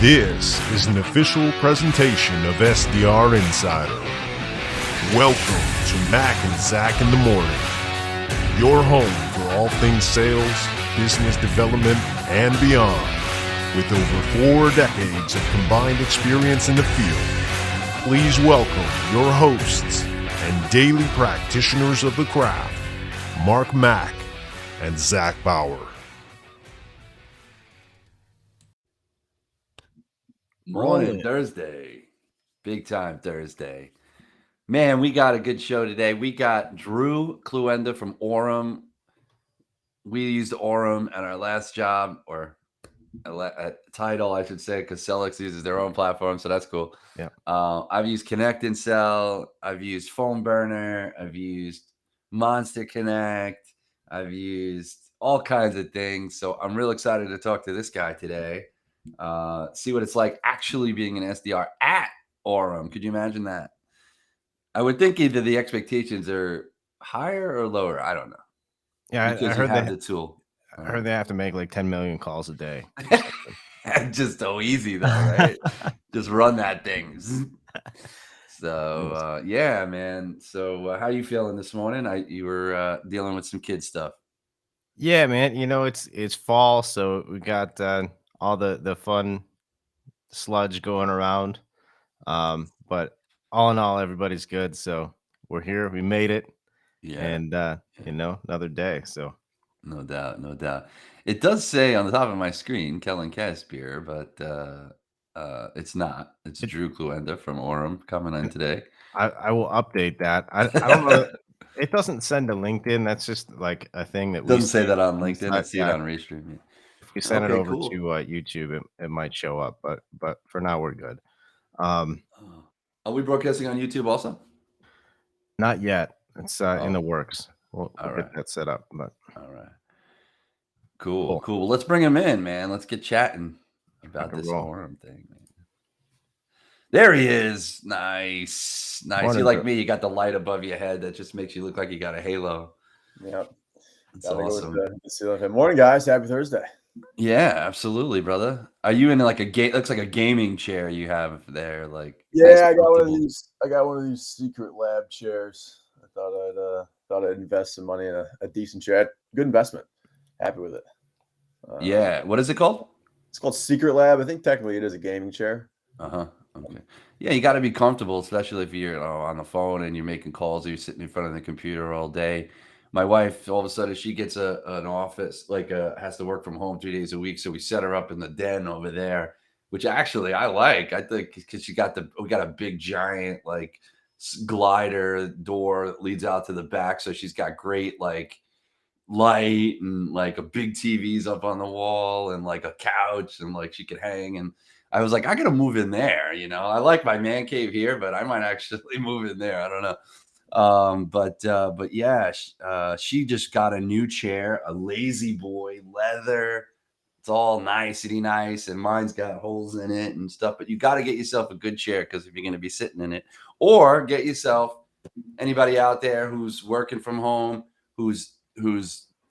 This is an official presentation of SDR Insider. Welcome to Mac and Zach in the Morning, your home for all things sales, business development, and beyond. With over 4 decades of combined experience in the field, please welcome your hosts and daily practitioners of the craft, Mark Mack and Zach Bauer. Morning, Thursday. Big time Thursday. Man, we got a good show today. We got Drew Kluender from Orem. We used Orem at our last job, or at Title, I should say, because Celix uses their own platform, so that's cool. Yeah. I've used Connect and Sell. I've used Phone Burner. I've used Monster Connect. I've used all kinds of things. So I'm real excited to talk to this guy today. See what it's like actually being an SDR at Orem. Could you imagine that? I would think either the expectations are higher or lower. I don't know. Yeah, because I heard you have the tool. I heard they have to make like 10 million calls a day. Just so easy though, right? Just run that thing. So yeah, man. So how you feeling this morning? You were dealing with some kid stuff. Yeah, man. You know, it's fall, so we got all the fun sludge going around. But all in all, everybody's good. So we're here. We made it. Yeah. And another day. So no doubt. It does say on the top of my screen, Kellen Caspier, but it's not. It's Drew Kluender from Orem coming in today. I will update that. I don't know. It doesn't send to LinkedIn. That's just like a thing that doesn't say that on LinkedIn. I see it on Restream. Yeah. If we send it over to YouTube, it might show up. But for now, we're good. Are we broadcasting on YouTube also? Not yet. It's in the works. We'll get that set up. But all right. Cool. Well, let's bring him in, man. Let's get chatting about this Orem thing, man. There he is. Nice. Morning, you like me, you got the light above your head that just makes you look like you got a halo. Yep. That's awesome. Morning, guys. Happy Thursday. Yeah, absolutely, brother. Are you in like looks like a gaming chair you have there? Like, yeah, I got one of these secret lab chairs. I thought I'd invest some money in a decent chair. Good investment. Happy with it. Yeah. What is it called? It's called Secret Lab. I think technically it is a gaming chair. Okay. Yeah, you got to be comfortable, especially if you're on the phone and you're making calls or you're sitting in front of the computer all day. My wife, all of a sudden, she gets an office, has to work from home 3 days a week. So we set her up in the den over there, which actually I like. I think because we got a big giant like glider door that leads out to the back. So she's got great like light and like a big TV's up on the wall and like a couch and like she could hang. And I was like, I gotta move in there. I like my man cave here, but I might actually move in there. I don't know. But yeah, she just got a new chair, a lazy boy leather. It's all nicety nice, and mine's got holes in it and stuff. But you got to get yourself a good chair because if you're going to be sitting in it, or get yourself anybody out there who's working from home, who's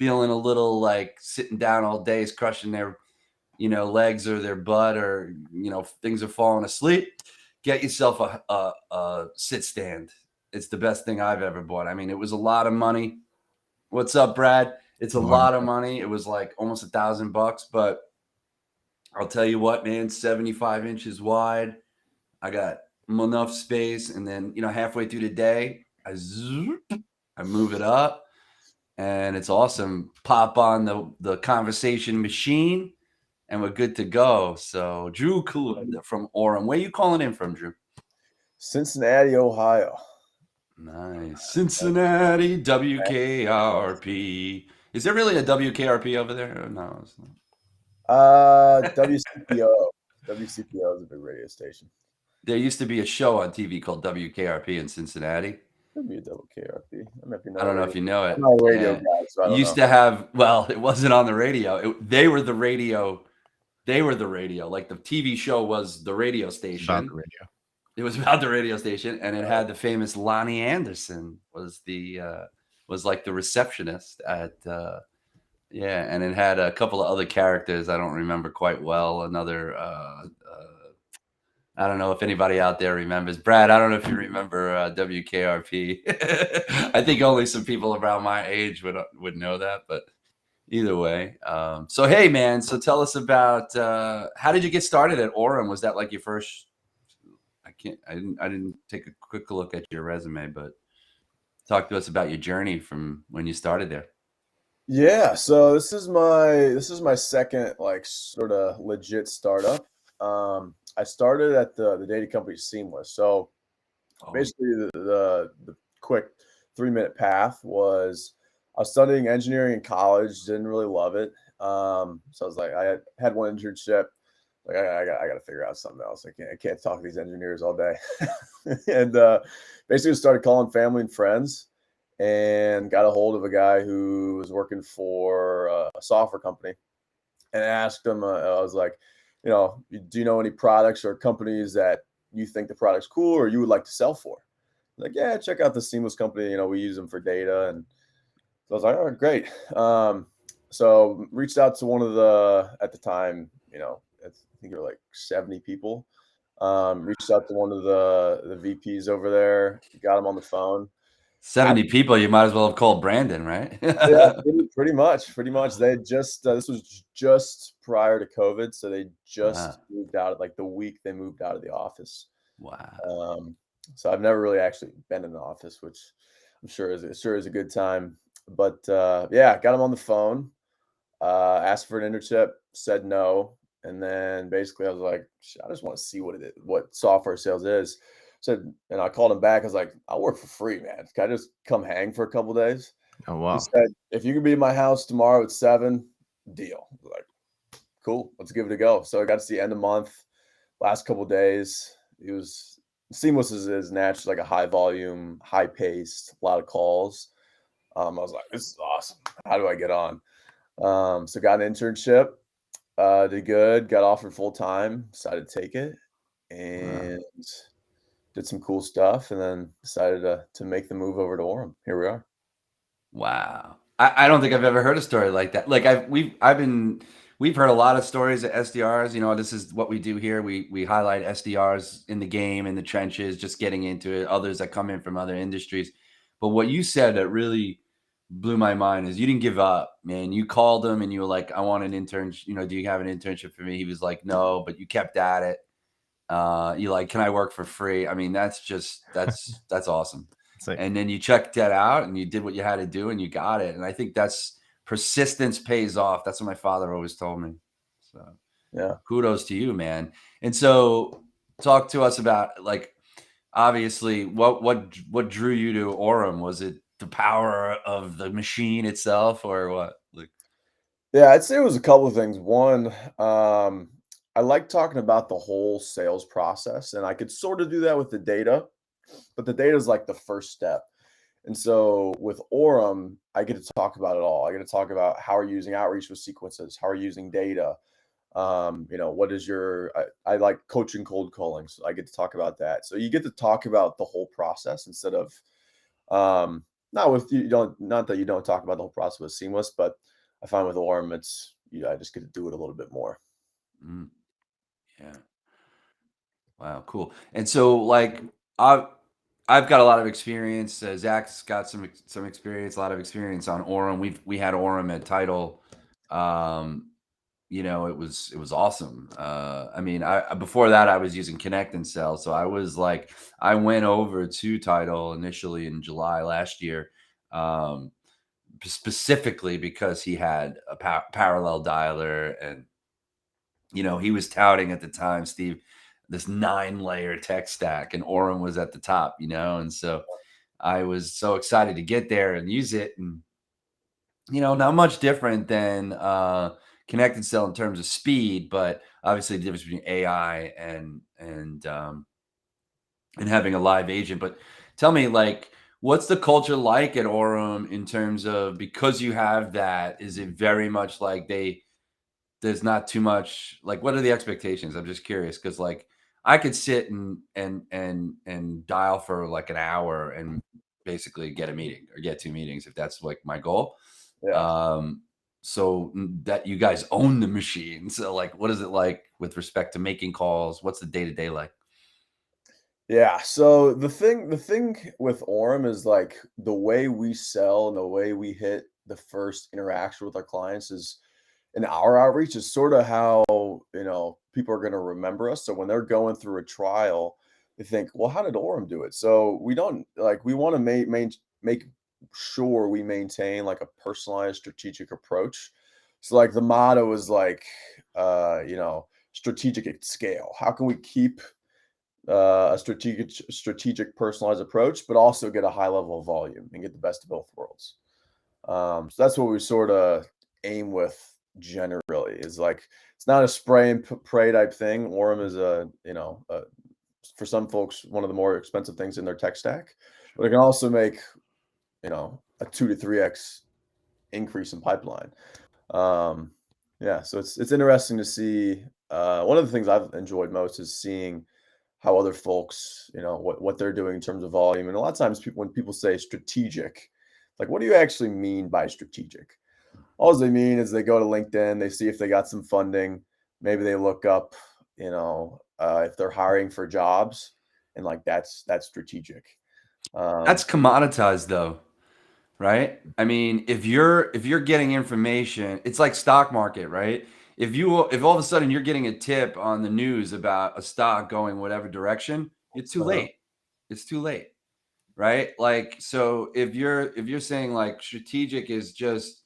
feeling a little like sitting down all day is crushing their legs or their butt, or things are falling asleep. Get yourself a sit stand. It's the best thing I've ever bought. I mean, it was a lot of money. What's up, Brad? It's a lot of money. It was like almost $1,000, but I'll tell you what, man, 75 inches wide. I got enough space. And then, halfway through the day, I move it up and it's awesome. Pop on the conversation machine and we're good to go. So Drew Kluender from Orem. Where are you calling in from, Drew? Cincinnati, Ohio. Nice. Cincinnati, WKRP. Is there really a WKRP over there? Or no, it's not. WCPO. WCPO is a big radio station. There used to be a show on TV called WKRP in Cincinnati. Could be a WKRP. I don't know if you know it. I'm not a radio guy, so I don't used to have, well, it wasn't on the radio. They were the radio. Like the TV show was the radio station. About the radio. It was about the radio station, and it had the famous Lonnie Anderson was like the receptionist at and it had a couple of other characters I don't remember quite well. Another I don't know if anybody out there remembers. Brad, I don't know if you remember WKRP. I think only some people around my age would know that, but either way. So hey, man. So tell us about how did you get started at Orem? Was that like your first? I didn't take a quick look at your resume, but talk to us about your journey from when you started there. Yeah, so this is my second like sort of legit startup. I started at the data company Seamless. So Oh, basically the quick 3-minute path was I was studying engineering in college, didn't really love it. So I was like, I had one internship. Like I got to figure out something else. I can't talk to these engineers all day. And basically started calling family and friends, and got a hold of a guy who was working for a software company, and asked him. I was like, do you know any products or companies that you think the product's cool or you would like to sell for? Like, yeah, check out the Seamless company. We use them for data. And so I was like, all right, great. So reached out to one of at the time, I think there were like 70 people. Reached out to one of the VPs over there, got him on the phone. 70 people. You might as well have called Brandon, right? Yeah, pretty much, pretty much. They had just this was just prior to COVID, so they Wow. just moved out. Like the week they moved out of the office. Wow. So I've never really actually been in an office, which I'm sure is a good time. But yeah, got him on the phone. Asked for an internship, said no, and then basically I was like, I just want to see what software sales is. Said, and I called him back. I was like, I'll work for free, man. Can I just come hang for a couple days? Oh He wow. said, if you can be in my house tomorrow at 7, deal. I was like, cool, let's give it a go. So I got to see end of month, last couple days. It was Seamless is naturally like a high volume, high paced, a lot of calls. I was like, this is awesome. How do I get on? So got an internship, did good, got offered full time, decided to take it, Wow. and did some cool stuff, and then decided to make the move over to Orem. Here we are. Wow. I don't think I've ever heard a story like that. Like we've heard a lot of stories at SDRs. This is what we do here. We highlight SDRs in the game, in the trenches, just getting into it, others that come in from other industries. But what you said that really blew my mind is you didn't give up, man. You called him and you were like, I want an intern. Do you have an internship for me? He was like, no, but you kept at it. You like, can I work for free? I mean, that's awesome. It's like And then you checked that out and you did what you had to do and you got it. And I think that's persistence pays off. That's what my father always told me. So Yeah. kudos to you, man. And so talk to us about, like, obviously what drew you to Orem? Was it the power of the machine itself or what? Like, Yeah, I'd say it was a couple of things. One, I like talking about the whole sales process, and I could sort of do that with the data, but the data is like the first step. And so with Orem, I get to talk about it all. I get to talk about how are you using outreach with sequences, how are you using data. What is I like coaching cold calling, so I get to talk about that. So you get to talk about the whole process instead of not with you don't not that you don't talk about the whole process with Seamless, but I find with Orem, I just get to do it a little bit more. mm, yeah. Wow, cool. And so, like, I've I've got a lot of experience. Zach's got some experience, a lot of experience on Orem. We had Orem at Title. Um, it was awesome. I mean, I before that I was using Connect and Sell, so I went over to Title initially in July last year, um, specifically because he had a parallel dialer and he was touting at the time, Steve, this 9-layer tech stack, and Orem was at the top, and so I was so excited to get there and use it. And, not much different than Connected Cell in terms of speed, but obviously the difference between AI and having a live agent. But tell me, like, what's the culture like at Orem in terms of, because you have that, is it very much like there's not too much, like, what are the expectations? I'm just curious because, like, I could sit and dial for like an hour and basically get a meeting or get 2 meetings if that's like my goal. Yeah. So that you guys own the machine. So, like, what is it like with respect to making calls? What's the day-to-day like? Yeah. So the thing with Orem is like the way we sell and the way we hit the first interaction with our clients is in our outreach is sort of how people are going to remember us. So when they're going through a trial, they think, well, how did Orem do it? So we don't like we want to make sure we maintain like a personalized strategic approach. So like the motto is like strategic at scale. How can we keep a strategic personalized approach, but also get a high level of volume and get the best of both worlds. So that's what we sort of aim with generally is like it's not a spray and pray type thing. Orem is for some folks one of the more expensive things in their tech stack, but it can also make a 2 to 3x increase in pipeline. Yeah, so it's interesting to see. One of the things I've enjoyed most is seeing how other folks, what they're doing in terms of volume. And a lot of times, when people say strategic, like, what do you actually mean by strategic? All they mean is they go to LinkedIn, they see if they got some funding, maybe they look up, if they're hiring for jobs, and like that's strategic. That's commoditized though, right? I mean, if you're getting information, it's like stock market, right? If all of a sudden you're getting a tip on the news about a stock going whatever direction, it's too Uh-huh. late. It's too late, right? Like, so if you're saying like strategic is just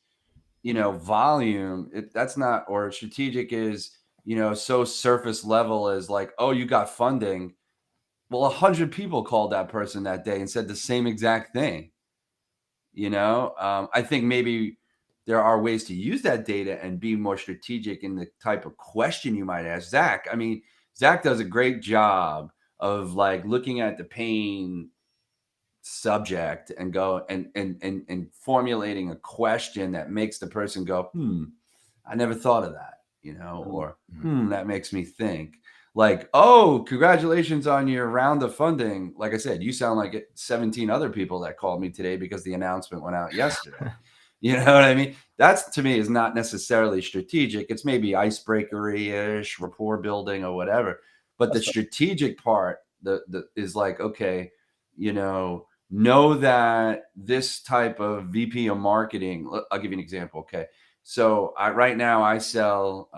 volume, that's not, or strategic is so surface level as like, oh, you got funding. Well, 100 people called that person that day and said the same exact thing. I think maybe there are ways to use that data and be more strategic in the type of question you might ask. Zach, I mean, Zach does a great job of like looking at the pain subject and go and formulating a question that makes the person go, I never thought of that, Mhm. or that makes me think. Like, oh, congratulations on your round of funding. Like I said, you sound like 17 other people that called me today because the announcement went out yesterday. You know what I mean? That's, to me, is not necessarily strategic. It's maybe icebreakery-ish, rapport building or whatever. But the That's fair. strategic part, the is like, okay, know that this type of VP of marketing. I'll give you an example. Okay, so right now I sell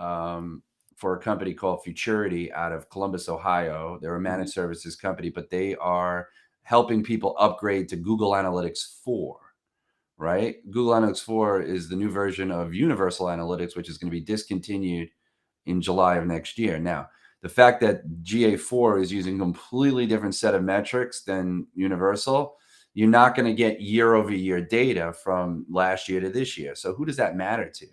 for a company called Futurity out of Columbus, Ohio. They're a Mhm. managed services company, but they are helping people upgrade to Google Analytics 4. Right? Google Analytics 4 is the new version of Universal Analytics, which is going to be discontinued in July of next year. Now, the fact that GA4 is using a completely different set of metrics than Universal, you're not going to get year over year data from last year to this year. So who does that matter to?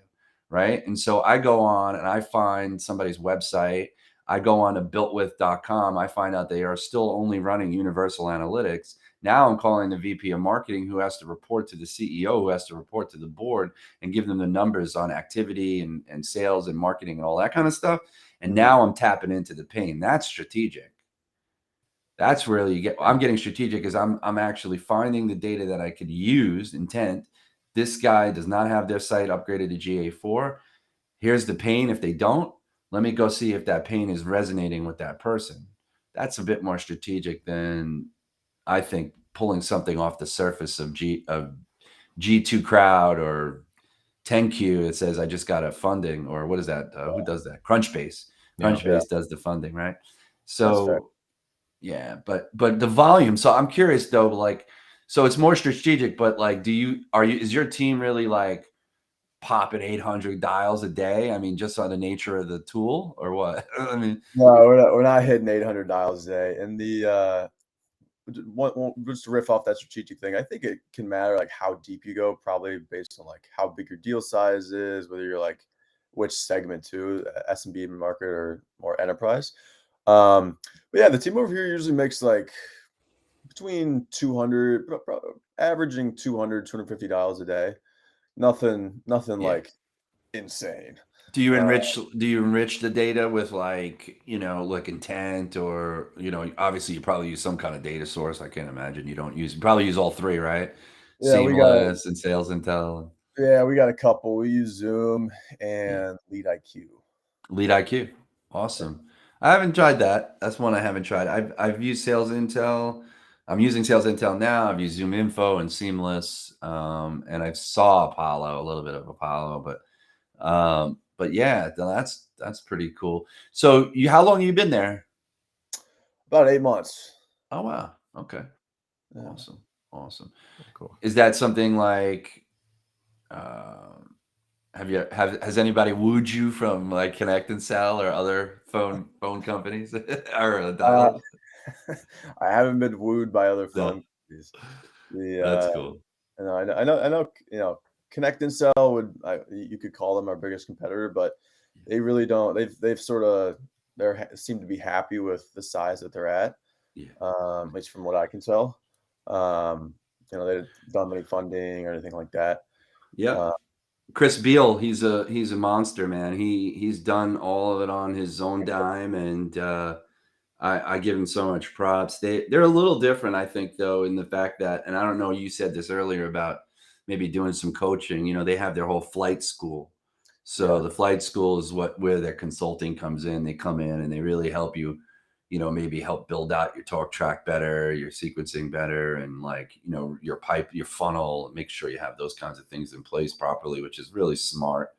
Right? And so I go on and I find somebody's website. I go on to builtwith.com. I find out they are still only running Universal Analytics. Now I'm calling the VP of marketing who has to report to the CEO, who has to report to the board and give them the numbers on activity and sales and marketing and all that kind of stuff. And Mhm. now I'm tapping into the pain. That's strategic. That's where I'm getting strategic is I'm actually finding the data that I could use, intent. This guy does not have their site upgraded to GA4. Here's the pain. If they don't, let me go see if that pain is resonating with that person. That's a bit more strategic than, I think, pulling something off the surface of G2 Crowd or 10Q. It says I just got a funding, or what is that? Who does that? Crunchbase. Yeah. Yeah, Crunchbase does the funding, right? that's fair. So yeah, but the volume. So I'm curious though, like, so it's more strategic, but like, is your team really like popping 800 dials a day? I mean, just on the nature of the tool, or what? I mean, No, we're not hitting 800 dials a day. And just to riff off that strategic thing, I think it can matter like how deep you go, probably based on like how big your deal size is, whether you're like which segment too, SMB market or more enterprise. But yeah, the team over here usually makes like between 200, averaging 250 dials a day. Nothing yeah. like insane. Do you Uh, enrich the data with like, like intent, or, obviously you probably use some kind of data source. I can't imagine you probably use all three, right? yeah, we got Seamless and Sales Intel, yeah, we got a couple. We use Zoom yeah. and Lead IQ. Lead IQ. Yeah. Awesome. I haven't tried that. That's one I haven't tried. I've used Sales Intel. I'm using Sales Intel now. I've used Zoom Info and Seamless, and I saw Apollo, a little bit of Apollo, but yeah, that's pretty cool. So how long have you been there? About 8 months. Oh wow, okay, Yeah. awesome. Cool. Is that something like? Um, has anybody wooed you from like Connect and Sell or other phone companies or Uh, dialers? I haven't been wooed by other No, phone companies. The that's cool. Connect and Sell you could call them our biggest competitor, but they really don't. They've sort of seem to be happy with the size that they're at, Yeah. at least from what I can tell. They've done any funding or anything like that. Yep. Chris Beal, he's a monster, man. He's done all of it on his own dime, and I give him so much props. They're a little different, I think, though, in the fact that, and I don't know, you said this earlier about maybe doing some coaching. They have their whole flight school. So Yeah. the flight school is where their consulting comes in. They come in and they really help you, maybe help build out your talk track better, your sequencing better, and like, your pipe, your funnel, make sure you have those kinds of things in place properly, which is really smart.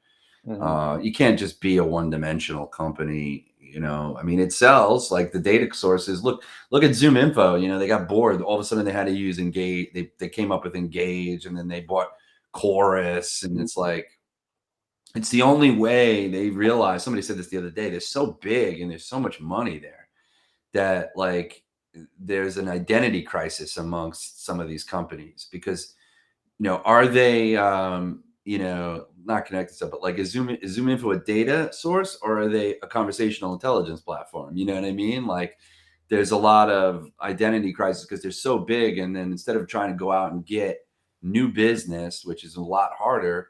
Mhm. You can't just be a one-dimensional company. I mean, it sells like the data sources. Look at Zoom Info. They got bored. All of a sudden, they had to use Engage. They came up with Engage, and then they bought Chorus, and it's like it's the only way they realize. Somebody said this the other day. They're so big, and there's so much money there that like there's an identity crisis amongst some of these companies because are they, not connected stuff, but like is Zoom Info a data source or are they a conversational intelligence platform? You know what I mean? Like there's a lot of identity crisis because they're so big. And then instead of trying to go out and get new business, which is a lot harder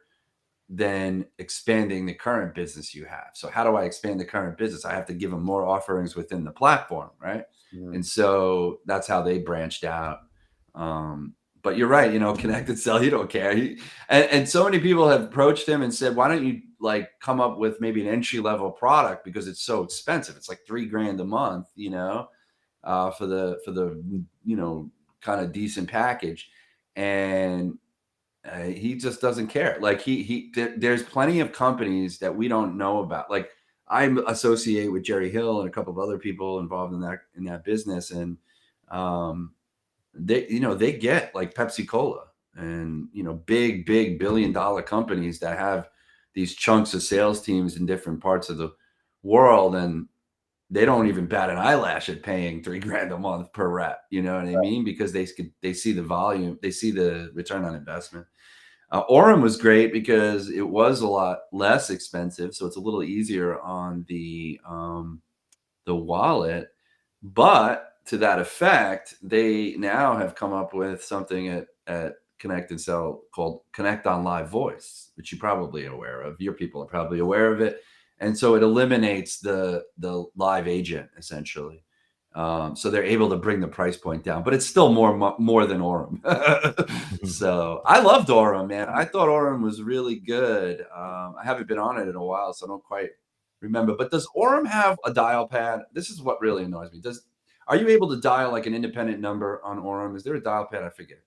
than expanding the current business you have. So how do I expand the current business? I have to give them more offerings within the platform, right? Mhm. And so that's how they branched out. But you're right, connected cell, you don't care. And so many people have approached him and said, why don't you like come up with maybe an entry level product because it's so expensive. It's like $3,000 a month, for the kind of decent package. And he just doesn't care. Like there's plenty of companies that we don't know about. Like I associate with Jerry Hill and a couple of other people involved in that business, and they get like Pepsi Cola and big billion-dollar companies that have these chunks of sales teams in different parts of the world, and they don't even bat an eyelash at paying $3,000 a month per rep. You know what I mean? Because they see the volume, they see the return on investment. Orem was great because it was a lot less expensive, so it's a little easier on the wallet. But to that effect, they now have come up with something at Connect and Sell called Connect on Live Voice, which you're probably aware of. Your people are probably aware of it, and so it eliminates the live agent essentially. So they're able to bring the price point down, but it's still more than Orem. So I loved Orem, man. I thought Orem was really good. I haven't been on it in a while, so I don't quite remember. But does Orem have a dial pad? This is what really annoys me. Are you able to dial like an independent number on Orem? Is there a dial pad? I forget.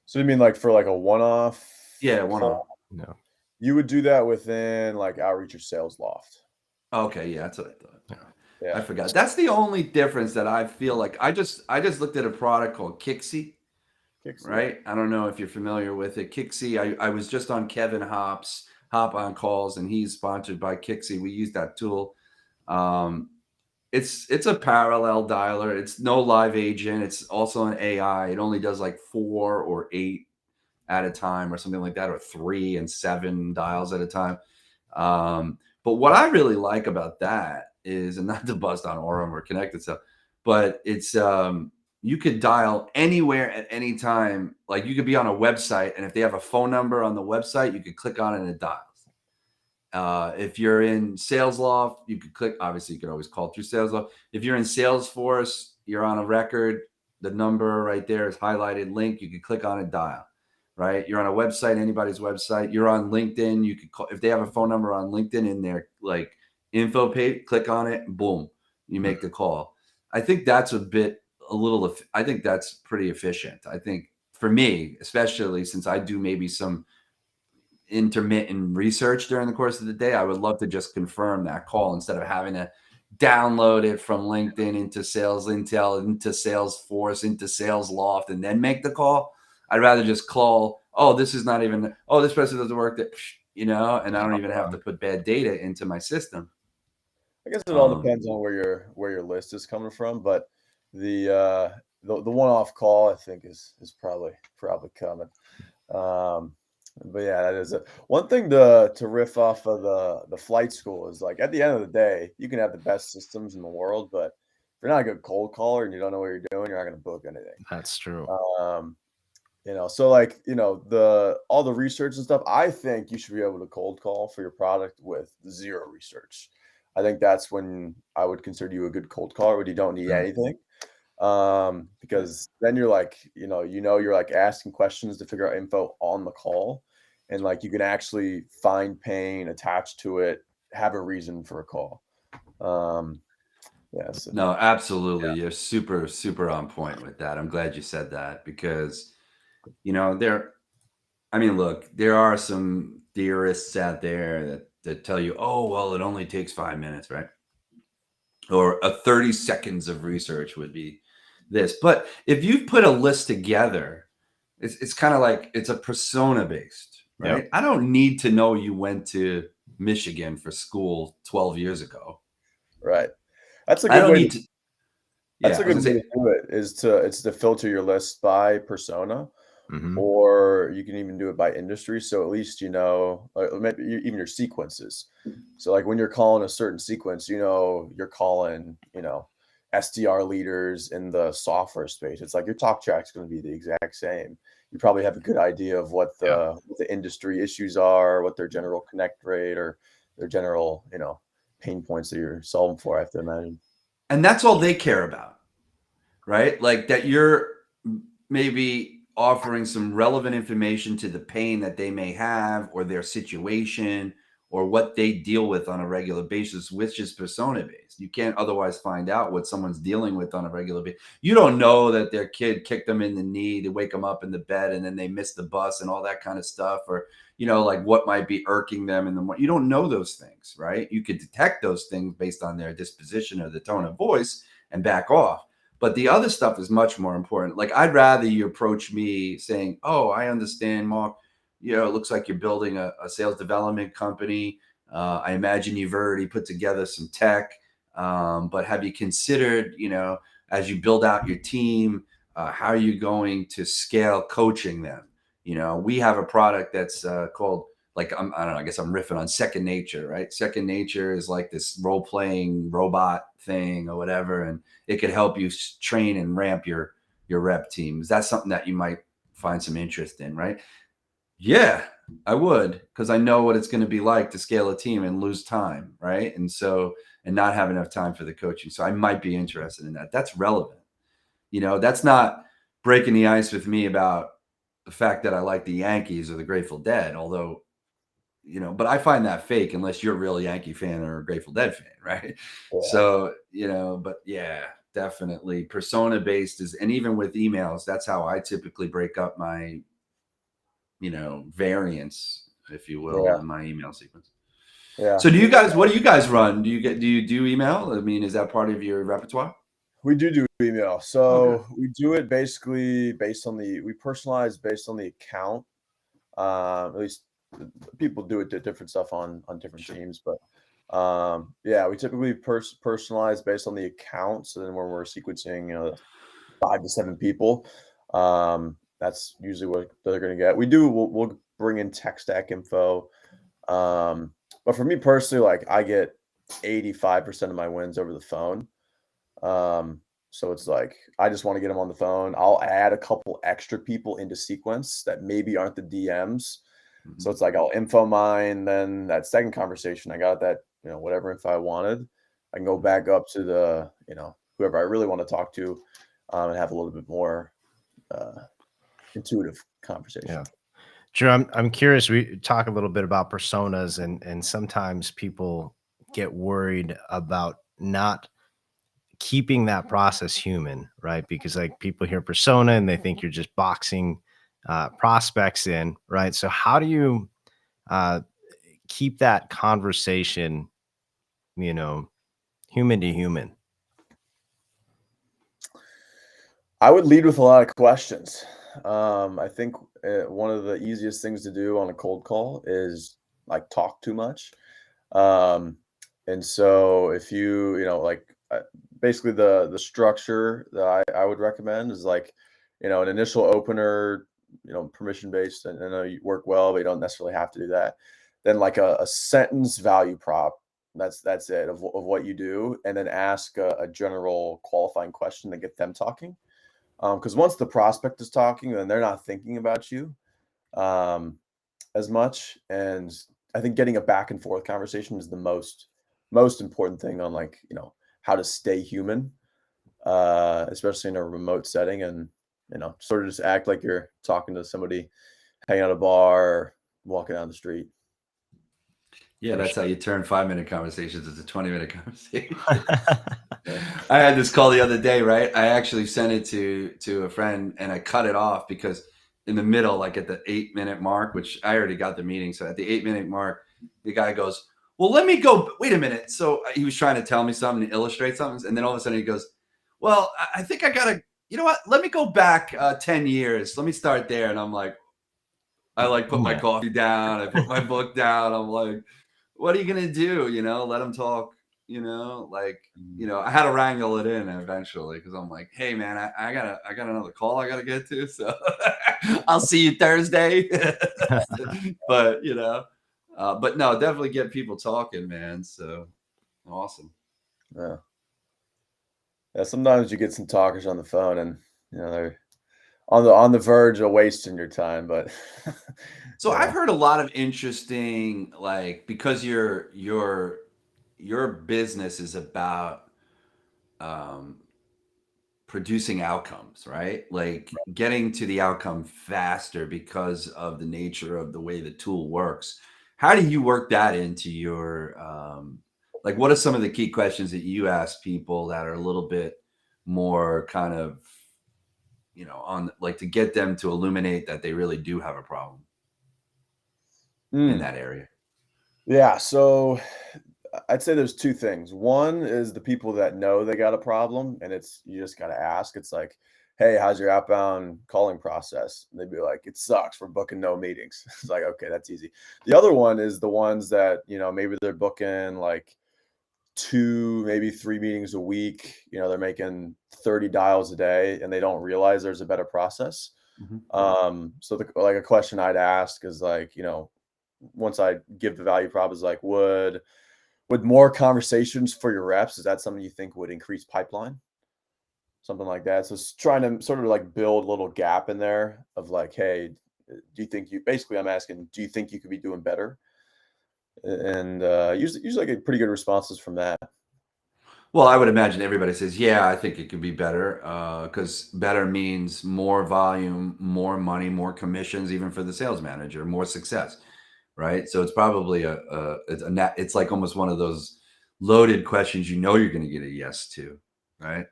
So you mean like for like a one-off Yeah, one call? off. No. You would do that within like Outreach or Sales Loft. Okay, yeah, that's what I thought. Yeah. I forgot. That's the only difference that I feel like. I just looked at a product called Kixie. Kicks, yeah. Right? I don't know if you're familiar with it. Kixie, I was just on Kevin Hop on calls, and he's sponsored by Kixie. We use that tool. Um, it's a parallel dialer. It's no live agent. It's also an AI. It only does like 4 or 8 at a time, or something like that, or 3 and 7 dials at a time. But what I really like about that is, and not to bust on Orem or Connected Stuff, but it's you could dial anywhere at any time. Like you could be on a website, and if they have a phone number on the website, you could click on it and it dials. If you're in SalesLoft, you could click. Obviously, you could always call through SalesLoft. If you're in Salesforce, you're on a record. The number right there is highlighted. Link. You could click on it, dial. Right. You're on a website, anybody's website. You're on LinkedIn. You could call if they have a phone number on LinkedIn in their like info page, click on it, and boom, you make the call. I think that's I think that's pretty efficient. I think for me, especially since I do maybe some intermittent research during the course of the day, I would love to just confirm that call instead of having to download it from LinkedIn into Sales Intel, into Salesforce, into SalesLoft, and then make the call. I'd rather just call, oh, this is not even, oh, this person doesn't work, that, and I don't even have to put bad data into my system. I guess it all depends on where your list is coming from, but the one-off call I think is probably coming. But yeah, that is one thing to riff off of the flight school is like at the end of the day, you can have the best systems in the world, but if you're not a good cold caller and you don't know what you're doing, you're not going to book anything. That's true. So like, all the research and stuff, I think you should be able to cold call for your product with zero research. I think that's when I would consider you a good cold caller when you don't need anything. Because then you're like, you're like asking questions to figure out info on the call, and like you can actually find pain attached to it, have a reason for a call. Yes. No, absolutely. You're super, super on point with that. I'm glad you said that because, look, there are some theorists out there that tell you, oh, well, it only takes 5 minutes, right? Or 30 seconds of research would be this. But if you've put a list together, it's kind of like it's a persona based, right? Yep. I don't need to know you went to Michigan for school 12 years ago. Right. That's a good way to That's a good way to do it is to filter your list by persona, or you can even do it by industry. So at least maybe even your sequences. So like when you're calling a certain sequence, you're calling SDR leaders in the software space. It's like your talk track's going to be the exact same. You probably have a good idea of what the industry issues are, what their general connect rate or their general pain points that you're solving for, I have to imagine. And that's all they care about, right? Like that you're maybe offering some relevant information to the pain that they may have or their situation or what they deal with on a regular basis, which is persona based. You can't otherwise find out what someone's dealing with on a regular basis. You don't know that their kid kicked them in the knee to wake them up in the bed and then they missed the bus and all that kind of stuff, or like what might be irking them and what you don't know those things, right? You could detect those things based on their disposition or the tone of voice and back off. But the other stuff is much more important. Like I'd rather you approach me saying, "Oh, I understand, Mark. It looks like you're building a sales development company. I imagine you've already put together some tech, but have you considered, as you build out your team, how are you going to scale coaching them? We have a product that's called, like, I don't know, I guess I'm riffing on Second Nature, right? Second Nature is like this role-playing robot thing or whatever, and it could help you train and ramp your rep teams. That's something that you might find some interest in, right? Yeah, I would, because I know what it's going to be like to scale a team and lose time, right? And not have enough time for the coaching. So I might be interested in that. That's relevant. That's not breaking the ice with me about the fact that I like the Yankees or the Grateful Dead, although, but I find that fake unless you're a real Yankee fan or a Grateful Dead fan, right? Yeah. So, but yeah, definitely persona based and even with emails, that's how I typically break up my, variance, if you will, in my email sequence. Yeah. So what do you guys run? Do you do email? I mean, is that part of your repertoire? We do email. So we do it basically we personalize based on the account. At least people do it to different stuff on different teams, but we typically personalize based on the account. So then when we're sequencing 5 to 7 people, that's usually what they're going to get. We'll bring in tech stack info, but for me personally, like I get 85% of my wins over the phone. So it's like I just want to get them on the phone. I'll add a couple extra people into sequence that maybe aren't the DMs. So it's like I'll info mine, then that second conversation, I got that, whatever info I wanted. I can go back up to the, whoever I really want to talk to, and have a little bit more intuitive conversation. Yeah. Drew, I'm curious. We talk a little bit about personas, and sometimes people get worried about not keeping that process human, right? Because like people hear persona and they think you're just boxing prospects in, right? So how do you keep that conversation, human to human? I would lead with a lot of questions. I think one of the easiest things to do on a cold call is like talk too much. Um, and so if basically the structure that I would recommend is like, an initial opener, permission based, and I know you work well, but you don't necessarily have to do that. Then like a sentence value prop. That's it of what you do, and then ask a general qualifying question to get them talking. Because once the prospect is talking, then they're not thinking about you um, as much. And I think getting a back and forth conversation is the most important thing on like how to stay human, especially in a remote setting, and sort of just act like you're talking to somebody hanging out at a bar, or walking down the street. Yeah, For that's how sure. you turn 5-minute conversations into 20-minute conversations. I had this call the other day, right? I actually sent it to a friend and I cut it off because in the middle, like at the 8-minute mark, which I already got the meeting. So at the 8-minute mark, the guy goes, well, let me go. Wait a minute. So he was trying to tell me something to illustrate something. And then all of a sudden he goes, well, I think I got to, you know what? Let me go back 10 years. Let me start there. And I'm like, I like put my Yeah. coffee down. I put my book down. I'm like, what are you going to do? Let them talk, I had to wrangle it in eventually because I'm like, hey man, I got another call I got to get to. So I'll see you Thursday. But, but no, definitely get people talking, man. So awesome. Yeah. Yeah. Sometimes you get some talkers on the phone, and they're on the verge of wasting your time, but So I've heard a lot of interesting, like, because your business is about um producing outcomes, right? Like getting to the outcome faster because of the nature of the way the tool works. How do you work that into your like what are some of the key questions that you ask people that are a little bit more kind of, on like to get them to illuminate that they really do have a problem in that area? Yeah, so I'd say there's two things. One is the people that know they got a problem, and you just got to ask. It's like, hey, how's your outbound calling process? And they'd be like, it sucks. We're booking no meetings. It's like, okay, that's easy. The other one is the ones that, maybe they're booking like 2, maybe 3 meetings a week. They're making 30 dials a day, and they don't realize there's a better process. Mhm. So like a question I'd ask is like, once I give the value prop is like, would more conversations for your reps, is that something you think would increase pipeline? Something like that. So it's trying to sort of like build a little gap in there of like, hey, do you think basically I'm asking, do you think you could be doing better? And usually I get pretty good responses from that. Well, I would imagine everybody says, yeah, I think it could be better because better means more volume, more money, more commissions, even for the sales manager, more success, right? So it's probably it's like almost one of those loaded questions you're going to get a yes to, right?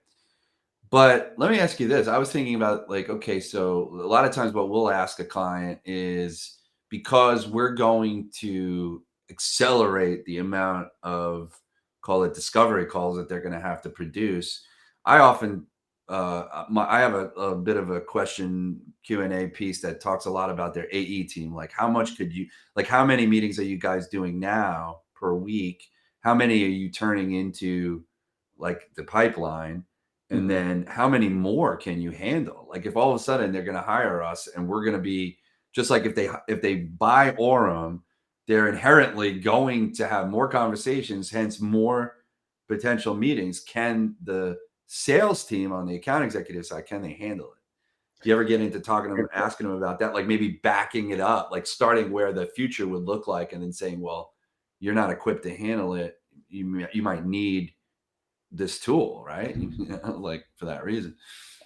But let me ask you this. I was thinking about like, okay, so a lot of times what we'll ask a client is because we're going to accelerate the amount of call it discovery calls that they're going to have to produce. I often I have a bit of a question Q&A piece that talks a lot about their AE team. Like how much could you like how many meetings are you guys doing now per week? How many are you turning into like the pipeline? And then how many more can you handle? Like if all of a sudden they're going to hire us and we're going to be just like if they buy Orem, they're inherently going to have more conversations, hence more potential meetings. Can the sales team on the account executive side, can they handle it? Do you ever get into talking to them, asking them about that, like maybe backing it up, like starting where the future would look like and then saying, well, you're not equipped to handle it. You might need this tool, right? Like for that reason.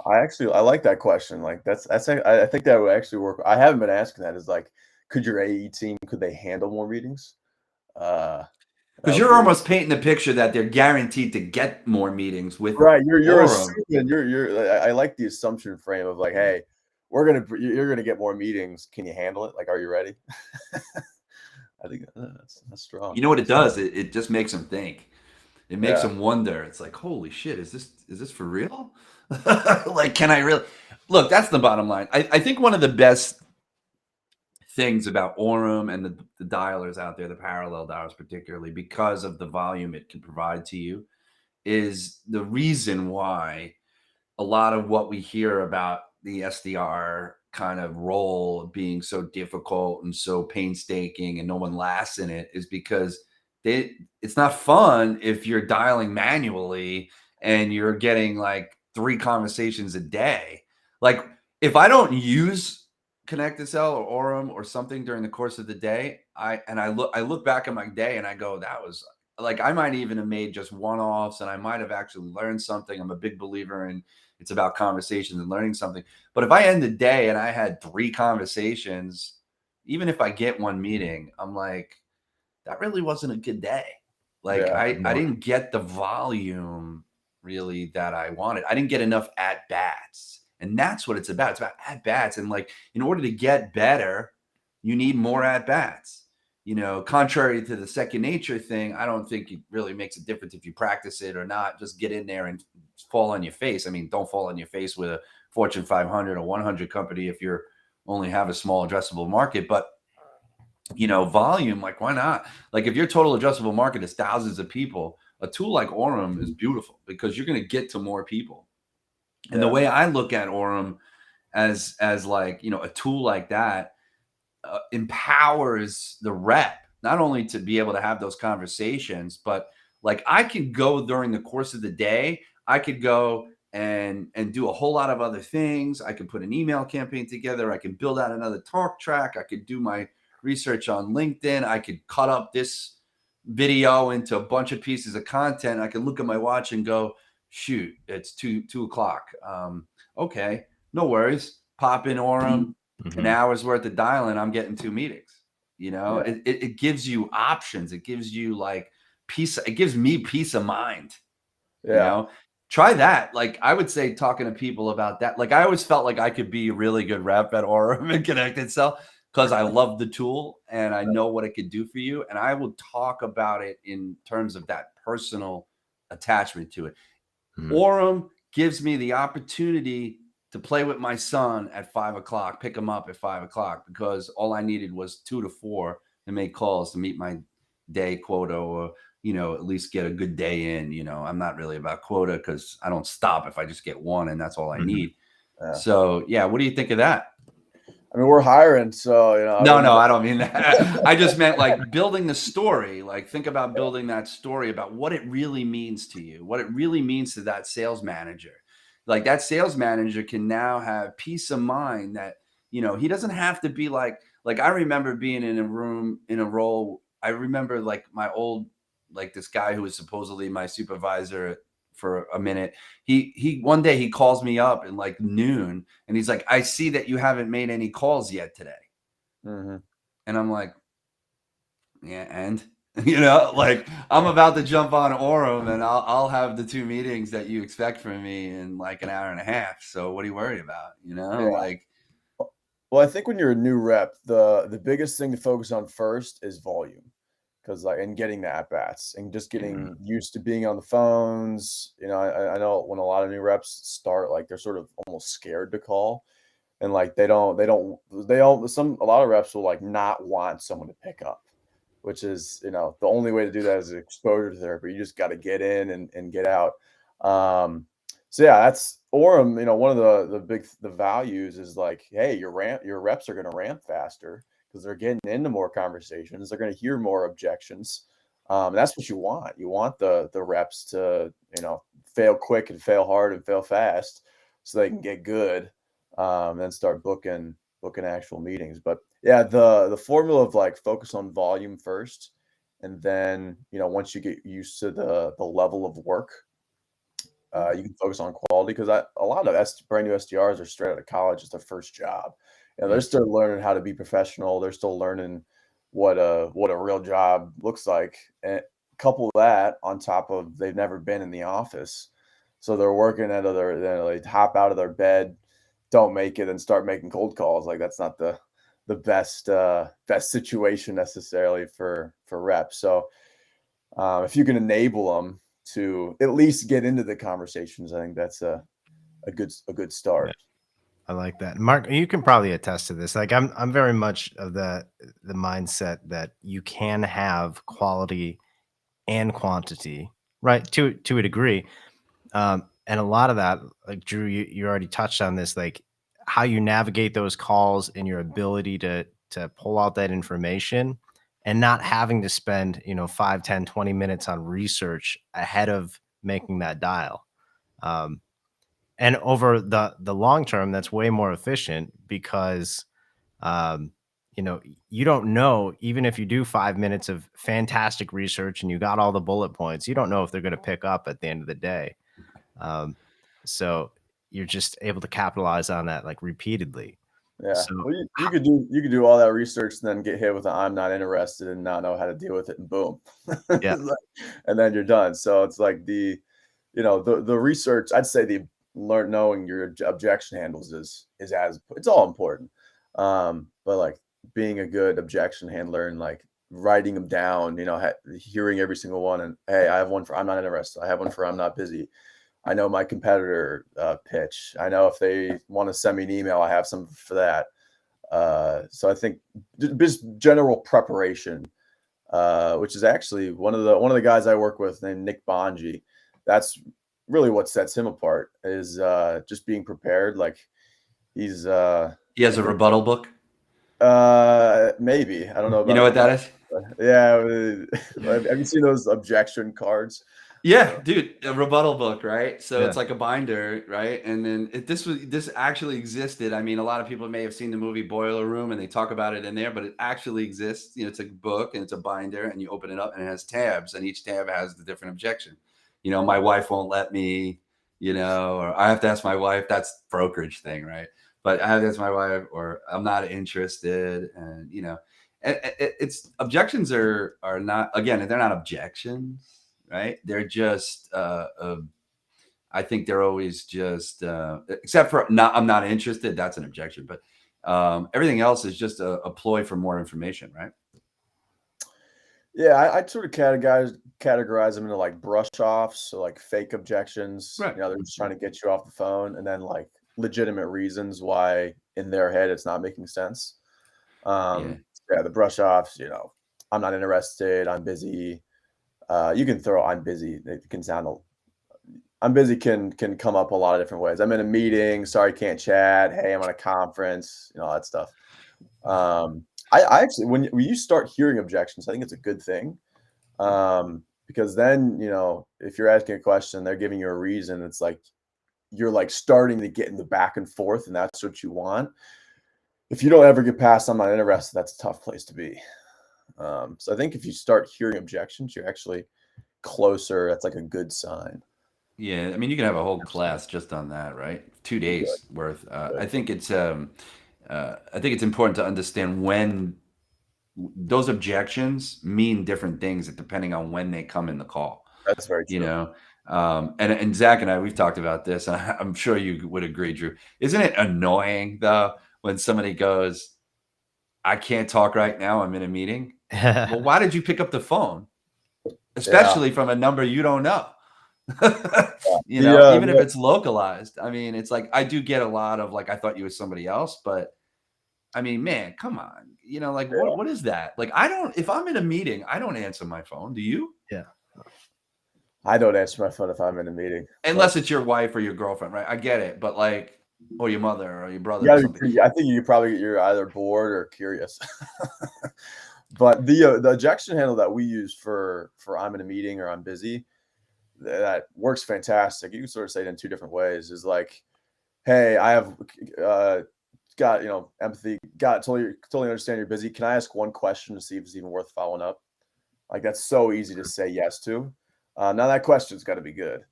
I like that question. Like I think that would actually work. I haven't been asking that. Is like, could your AE team, could they handle more meetings? Because you're almost painting the picture that they're guaranteed to get more meetings with right. You're Orem. assuming I like the assumption frame of like, hey, you're gonna get more meetings. Can you handle it? Like, are you ready? I think that's strong. You know what it does? It just makes them think. It makes Yeah. them wonder. It's like, holy shit, is this for real? Like, can I really look? That's the bottom line. I think one of the best things about Orem and the dialers out there, the parallel dialers particularly, because of the volume it can provide to you, is the reason why a lot of what we hear about the SDR kind of role being so difficult and so painstaking and no one lasts in it is because it's not fun if you're dialing manually and you're getting like 3 conversations a day. Like if I don't use Connect Cell or Orem or something during the course of the day, I look back at my day and I go, that was like I might even have made just one-offs and I might have actually learned something. I'm a big believer in it's about conversations and learning something. But if I end the day and I had 3 conversations, even if I get 1 meeting, I'm like, that really wasn't a good day. Like Yeah. I didn't get the volume really that I wanted. I didn't get enough at bats. And that's what it's about. It's about at bats. And like in order to get better, you need more at bats. You know, contrary to the second nature thing, I don't think it really makes a difference if you practice it or not. Just get in there and fall on your face. I mean, don't fall on your face with a Fortune 500 or 100 company if you're only have a small addressable market. But you know, volume, like why not? Like if your total addressable market is thousands of people, a tool like Orem is beautiful because you're going to get to more people. And the way I look at Orem as like, you know, a tool like that empowers the rep not only to be able to have those conversations, but like I could go during the course of the day, I could go and do a whole lot of other things. I could put an email campaign together. I could build out another talk track. I could do my research on LinkedIn. I could cut up this video into a bunch of pieces of content. I could look at my watch and go, shoot, it's 2 o'clock. Okay, no worries. Pop in Orem, an hour's worth of dialing. I'm getting 2 meetings. You know, it gives you options. It gives you like peace. It gives me peace of mind. You know, try that. Like I would say talking to people about that. Like I always felt like I could be a really good rep at Orem and Connected Cell because I love the tool and I know what it could do for you. And I will talk about it in terms of that personal attachment to it. Orem gives me the opportunity to play with my son at 5 o'clock, pick him up at 5 o'clock because all I needed was 2 to 4 to make calls to meet my day quota or, you know, at least get a good day in. You know, I'm not really about quota because I don't stop if I just get 1 and that's all I need. So, yeah, what do you think of that? I mean, we're hiring, so you know. No, I don't mean that. I just meant like building the story. Like think about building that story about what it really means to you, what it really means to that sales manager. Like that sales manager can now have peace of mind that, you know, he doesn't have to be like I remember being in a room in a role. I remember like my old, like this guy who was supposedly my supervisor for a minute. He one day he calls me up in like noon and he's like, I see that you haven't made any calls yet today. And I'm like, yeah, and you know, like I'm about to jump on Orem and I'll have the 2 meetings that you expect from me in like an hour and a half. So what are you worried about? You know, like well, I think when you're a new rep, the biggest thing to focus on first is volume. Because like and getting the at bats and just getting used to being on the phones. You know, I know when a lot of new reps start, like they're sort of almost scared to call, and like a lot of reps will like not want someone to pick up, which is, you know, the only way to do that is exposure therapy. You just got to get in and get out. So yeah, that's Orem. You know, one of the values is like, hey, your reps are going to ramp faster because they're getting into more conversations. They're going to hear more objections. That's what you want. You want the reps to, you know, fail quick and fail hard and fail fast so they can get good, then start booking actual meetings. But yeah, the formula of like focus on volume first, and then, you know, once you get used to the level of work, you can focus on quality because a lot of brand new SDRs are straight out of college. It's their first job. You know, they're still learning how to be professional. They're still learning what a real job looks like. And couple that on top of they've never been in the office, so they're working at other. They hop out of their bed, don't make it, and start making cold calls. Like that's not the best situation necessarily for reps. So if you can enable them to at least get into the conversations, I think that's a good start. Yeah. I like that. Mark, you can probably attest to this. Like I'm very much of the mindset that you can have quality and quantity, right? To a degree. And a lot of that, like Drew, you already touched on this, like how you navigate those calls and your ability to pull out that information and not having to spend, 5, 10, 20 minutes on research ahead of making that dial. Um, and over the long term, that's way more efficient because um, you don't know, even if you do 5 minutes of fantastic research and you got all the bullet points, you don't know if they're going to pick up at the end of the day. Um, so you're just able to capitalize on that like repeatedly. Yeah. So Well, you could do all that research and then get hit with I'm not interested and not know how to deal with it, and boom. yeah, And then you're done. So it's like the research, I'd say knowing your objection handles is as it's all important. But like being a good objection handler and like writing them down, hearing every single one, and hey, I have one for I'm not interested. I have one for I'm not busy. I know my competitor pitch. I know if they want to send me an email, I have some for that. So I think just general preparation, which is actually one of the guys I work with named Nick Bonji. That's really what sets him apart is just being prepared. Like he's He has a rebuttal book. maybe I don't know about You know what that is? Yeah, have you seen those objection cards? Yeah, dude, a rebuttal book, right? So Yeah. it's like a binder, right? And then this actually existed. I mean, a lot of people may have seen the movie Boiler Room, and they talk about it in there, but it actually exists. It's a book and it's a binder, and you open it up, and it has tabs, and each tab has the different objection. My wife won't let me, or I have to ask my wife. That's brokerage thing, right? But I have to ask my wife, or I'm not interested, and it's objections are not, again, they're not objections. Right? They're just, I think they're always just, except for I'm not interested. That's an objection, but everything else is just a ploy for more information, right? Yeah, I'd sort of categorize them into like brush offs, so like fake objections. Right. They're just trying to get you off the phone, and then like legitimate reasons why in their head it's not making sense. Yeah. Yeah, the brush offs, I'm not interested, I'm busy. You can throw I'm busy. It can sound I'm busy can come up a lot of different ways. I'm in a meeting, sorry, can't chat. Hey, I'm on a conference, all that stuff. I actually, when you start hearing objections, I think it's a good thing. Because then, if you're asking a question, they're giving you a reason. It's like, you're like starting to get in the back and forth, and that's what you want. If you don't ever get past, I'm not interested, that's a tough place to be. So I think if you start hearing objections, you're actually closer. That's like a good sign. Yeah. I mean, you can have a whole class just on that, right? 2 days worth. I think it's important to understand when those objections mean different things depending on when they come in the call. That's very true. And Zach and I, we've talked about this. I'm sure you would agree, Drew. Isn't it annoying though when somebody goes, "I can't talk right now. I'm in a meeting." Well, why did you pick up the phone, especially from a number you don't know? Even if it's localized. I mean, it's like I do get a lot of like, I thought you were somebody else, but I mean, man, come on. What is that? Like, if I'm in a meeting, I don't answer my phone. Do you? yeah. I don't answer my phone if I'm in a meeting. Unless it's your wife or your girlfriend, right? I get it. But like, or your mother or your brother You or gotta something. I think you're either bored or curious. But the ejection handle that we use for I'm in a meeting or I'm busy, that works fantastic. You can sort of say it in two different ways. Is like, hey, I have got empathy, got totally understand you're busy. Can I ask one question to see if it's even worth following up? Like that's so easy to say yes to. Now that question's got to be good.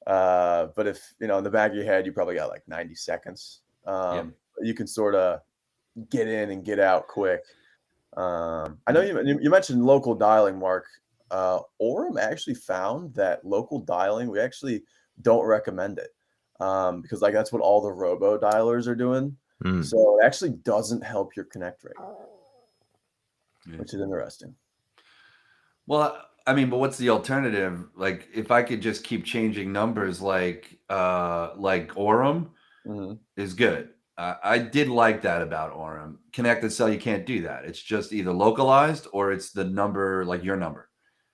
But if in the back of your head you probably got like 90 seconds, you can sort of get in and get out quick. I know you mentioned local dialing, Mark. Orem actually found that local dialing, we actually don't recommend it because like that's what all the robo dialers are doing. Mm. So it actually doesn't help your connect rate, Yeah. which is interesting. Well, I mean, but what's the alternative? Like, if I could just keep changing numbers, like Orem Mhm. is good. I did like that about Orem. Connected cell, you can't do that. It's just either localized or it's the number, like your number.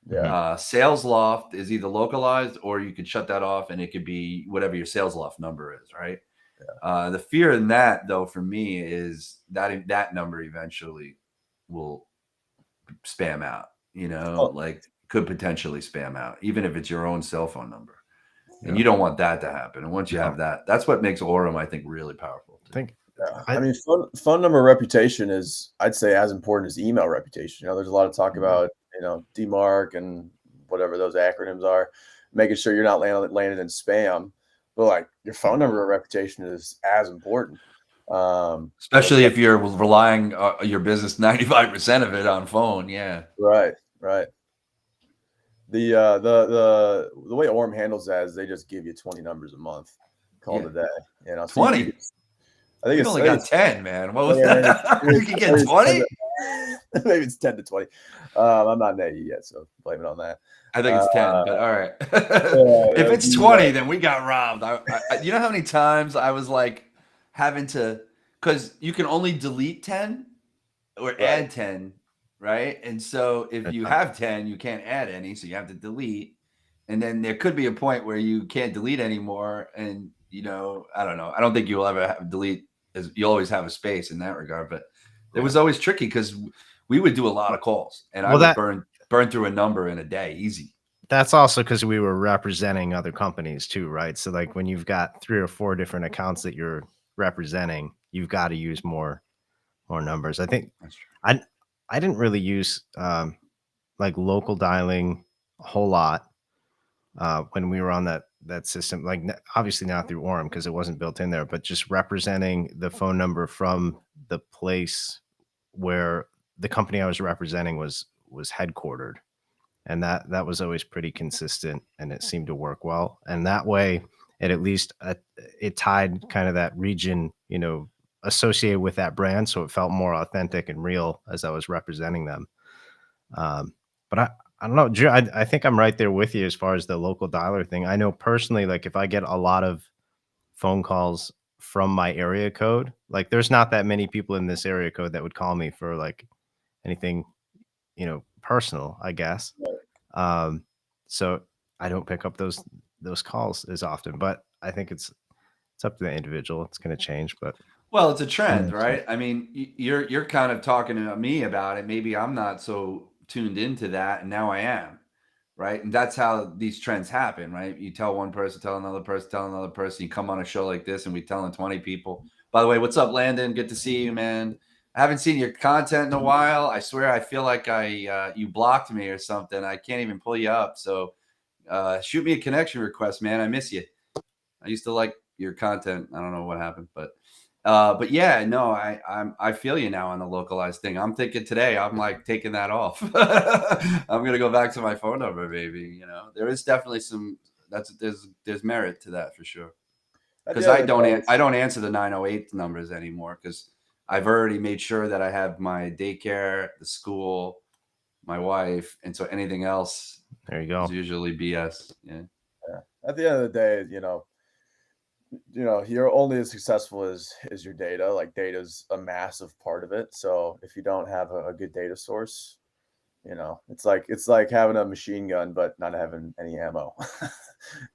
Yeah. Sales loft is either localized or you could shut that off and it could be whatever your sales loft number is, right? The fear in that, though, for me is that number eventually will spam out, Oh, like could potentially spam out, even if it's your own cell phone number. And Yeah. you don't want that to happen. And once you No. have that, that's what makes Orem, I think, really powerful. I think yeah. I- I mean, phone number reputation is, I'd say, as important as email reputation. There's a lot of talk about, DMARC and whatever those acronyms are, making sure you're not landed in spam. But like your phone number reputation is as important. Especially if you're relying your business 95% of it on phone. Yeah. Right, right. The way Orem handles that is they just give you 20 numbers a month, call it a day. So 20. I think We it's only I think got it's 10, man. What was yeah, that? You could get 20? Maybe it's 10 to 20. I'm not an AE yet, so blame it on that. I think it's 10, but all right. If Yeah, it's 20, then we got robbed. You know how many times I was like having to, because you can only delete 10 or add 10, right? And so if you have 10, you can't add any, so you have to delete. And then there could be a point where you can't delete anymore. And, I don't know. I don't think you'll ever have delete, as you always have a space in that regard. But it was always tricky because we would do a lot of calls and I would burn through a number in a day, easy. That's also because we were representing other companies too, right? So like when you've got 3 or 4 different accounts that you're representing, you've got to use more numbers. I think That's true. I didn't really use like local dialing a whole lot when we were on that system. Like obviously not through Orem because it wasn't built in there, but just representing the phone number from the place where the company I was representing was headquartered. And that was always pretty consistent and it seemed to work well. And that way it at least it tied kind of that region, associated with that brand. So it felt more authentic and real as I was representing them. But I don't know, Drew, I think I'm right there with you as far as the local dialer thing. I know personally, like if I get a lot of phone calls from my area code, like there's not that many people in this area code that would call me for like anything, personal, I guess. So I don't pick up those calls as often, but I think it's up to the individual. It's going to change, but well, it's a trend, right? I mean, you're kind of talking to me about it. Maybe I'm not so tuned into that, and now I am, right? And that's how these trends happen, right? You tell one person, tell another person, tell another person. You come on a show like this, and we telling 20 people. By the way, what's up, Landon? Good to see you, man. I haven't seen your content in a while. I swear, I feel like you blocked me or something. I can't even pull you up. So shoot me a connection request, man. I miss you. I used to like your content. I don't know what happened, but yeah, no, I feel you now on the localized thing. I'm thinking today, I'm like taking that off. I'm gonna go back to my phone number, baby. There is definitely there's merit to that for sure. Because I don't answer the 908 numbers anymore because I've already made sure that I have my daycare, the school, my wife, and so anything else there you go. is usually BS. Yeah. At the end of the day, you're only as successful as your data. Like data is a massive part of it. So if you don't have a good data source, it's like having a machine gun but not having any ammo.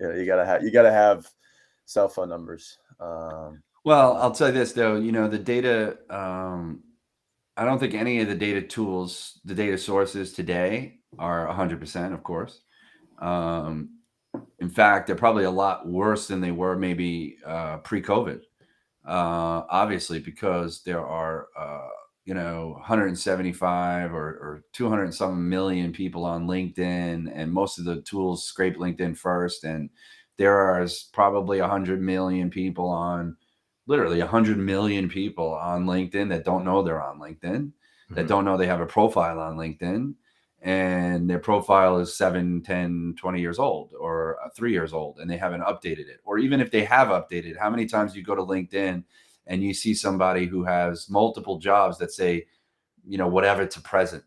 You gotta have cell phone numbers. Well, I'll tell you this though, the data. I don't think any of the data tools, the data sources today are 100%, of course. In fact, they're probably a lot worse than they were maybe pre-COVID. Obviously, because there are 175 or 200 and some million people on LinkedIn, and most of the tools scrape LinkedIn first, and there are probably 100 million people on, literally 100 million people on LinkedIn that don't know they're on LinkedIn, that don't know they have a profile on LinkedIn. and their profile is 7, 10, 20 years old, or 3 years old, and they haven't updated it. Or even if they have updated, how many times you go to LinkedIn and you see somebody who has multiple jobs that say, whatever to present?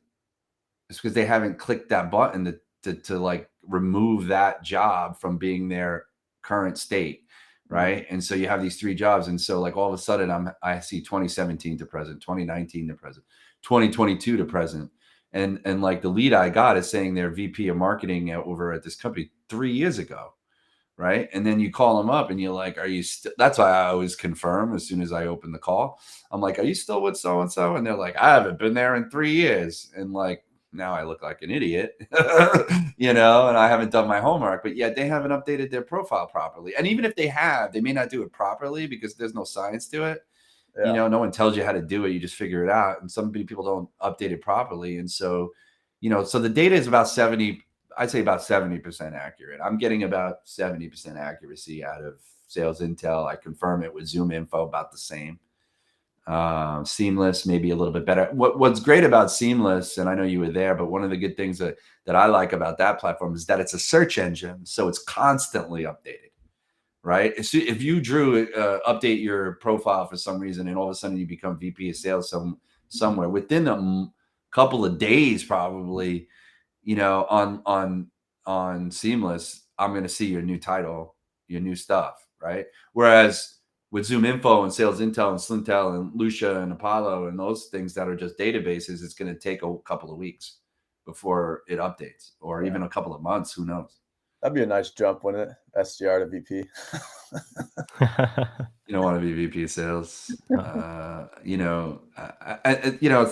It's because they haven't clicked that button to like remove that job from being their current state. Right. And so you have these 3 jobs. And so like all of a sudden I see 2017 to present, 2019 to present, 2022 to present. And like the lead I got is saying they're VP of marketing over at this company 3 years ago. Right. And then you call them up and you're like, are you still? That's why I always confirm as soon as I open the call. I'm like, are you still with so and so? And they're like, I haven't been there in 3 years. And like, now I look like an idiot, and I haven't done my homework, but yet they haven't updated their profile properly. And even if they have, they may not do it properly because there's no science to it. Yeah. No one tells you how to do it. You just figure it out. And some people don't update it properly. And so, so the data is about 70, I'd say about 70% accurate. I'm getting about 70% accuracy out of Sales Intel. I confirm it with Zoom Info about the same. Seamless, maybe a little bit better. What's great about Seamless, and I know you were there, but one of the good things that I like about that platform is that it's a search engine, so it's constantly updated, right? If you update your profile for some reason, and all of a sudden you become VP of sales somewhere within a couple of days, probably, on Seamless, I'm going to see your new title, your new stuff, right? Whereas with Zoom Info and Sales Intel and Slintel and Lucia and Apollo and those things that are just databases, it's going to take a couple of weeks before it updates, or even a couple of months. Who knows? That'd be a nice jump, wouldn't it? SDR to VP. You don't want to be VP of sales.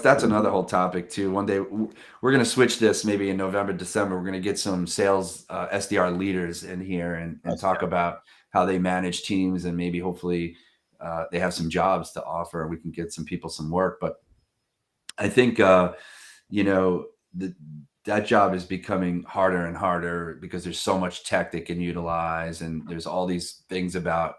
That's another whole topic too. One day we're going to switch this, maybe in November, December. We're going to get some sales SDR leaders in here and talk about how they manage teams, and maybe hopefully they have some jobs to offer and we can get some people some work. But I think, that job is becoming harder and harder because there's so much tech they can utilize. And there's all these things about,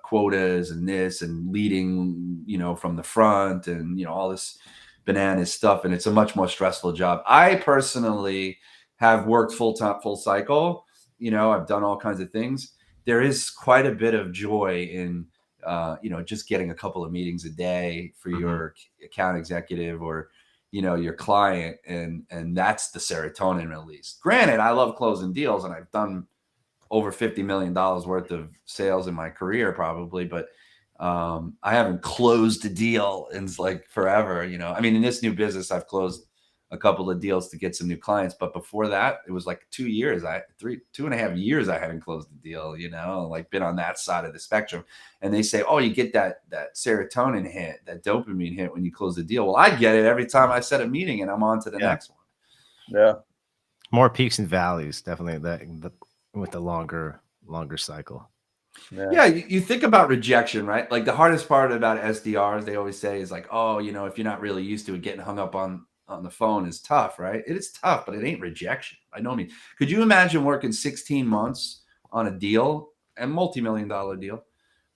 quotas and this and leading, from the front and, all this bananas stuff. And it's a much more stressful job. I personally have worked full-time, full cycle. I've done all kinds of things. There is quite a bit of joy in, just getting a couple of meetings a day for your account executive or, your client, and that's the serotonin release. Granted, I love closing deals, and I've done over $50 million worth of sales in my career, probably, but I haven't closed a deal in like forever. In this new business, I've closed a couple of deals to get some new clients, but before that, it was like 2 years, 2.5 years I haven't closed a deal, like been on that side of the spectrum. And they say, oh, you get that serotonin hit, that dopamine hit when you close the deal. Well, I get it every time I set a meeting and I'm on to the next one. Yeah. More peaks and valleys, definitely with the longer cycle. Yeah, you think about rejection, right? Like the hardest part about SDRs, they always say, is like, oh, if you're not really used to it, getting hung up on the phone is tough, right? It is tough, but it ain't rejection by no means. Could you imagine working 16 months on a deal, a multi-million-dollar deal,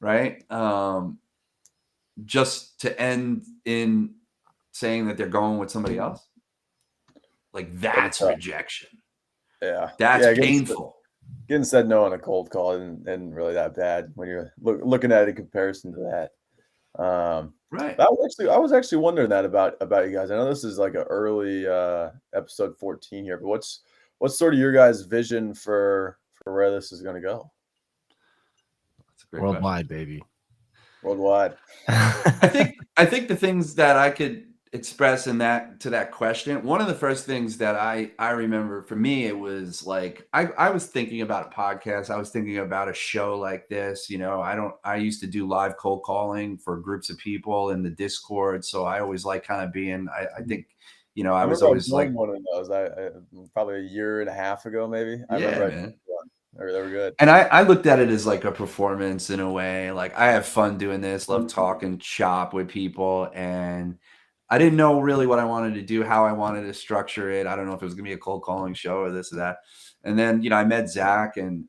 right? Just to end in saying that they're going with somebody else? Like that's rejection. Yeah. That's painful. Getting said no on a cold call isn't really that bad when you're looking at it in comparison to that. Right. I was actually wondering that about you guys. I know this is like an early episode 14 here, but what's sort of your guys' vision for where this is going to go? That's a great Worldwide, question. baby. Worldwide. I think the things that I could express to that question, one of the first things that I remember for me, it was like I was thinking about a podcast. I was thinking about a show like this. I used to do live cold calling for groups of people in the Discord, so I always like kind of being. I think I was always like one of those. I probably a year and a half ago, maybe. I remember. Man. They were good. And I looked at it as like a performance in a way. Like I have fun doing this, love talking shop with people, and I didn't know really what I wanted to do, how I wanted to structure it. I don't know if it was gonna be a cold calling show or this or that. And then, I met Zach and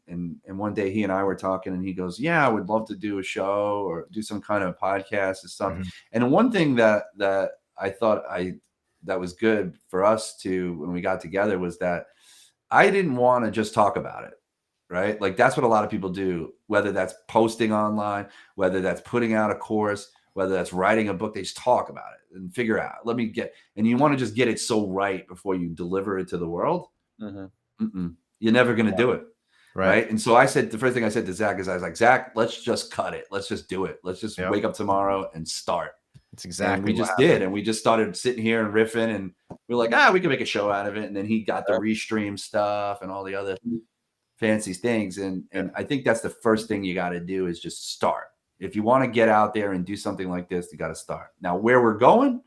one day he and I were talking and he goes, yeah, I would love to do a show or do some kind of podcast and stuff. And one thing that I thought was good for us to when we got together was that I didn't want to just talk about it, right? Like that's what a lot of people do, whether that's posting online, whether that's putting out a course, whether that's writing a book, they just talk about it and figure out, and you want to just get it so right before you deliver it to the world. You're never going to do it. Right. And so the first thing I said to Zach is I was like, Zach, let's just cut it. Let's just do it. Let's just wake up tomorrow and start. That's exactly and we just did. And we just started sitting here and riffing and we're like, we can make a show out of it. And then he got the restream stuff and all the other fancy things. And I think that's the first thing you got to do is just start. If you want to get out there and do something like this, you got to start. Now, where we're going,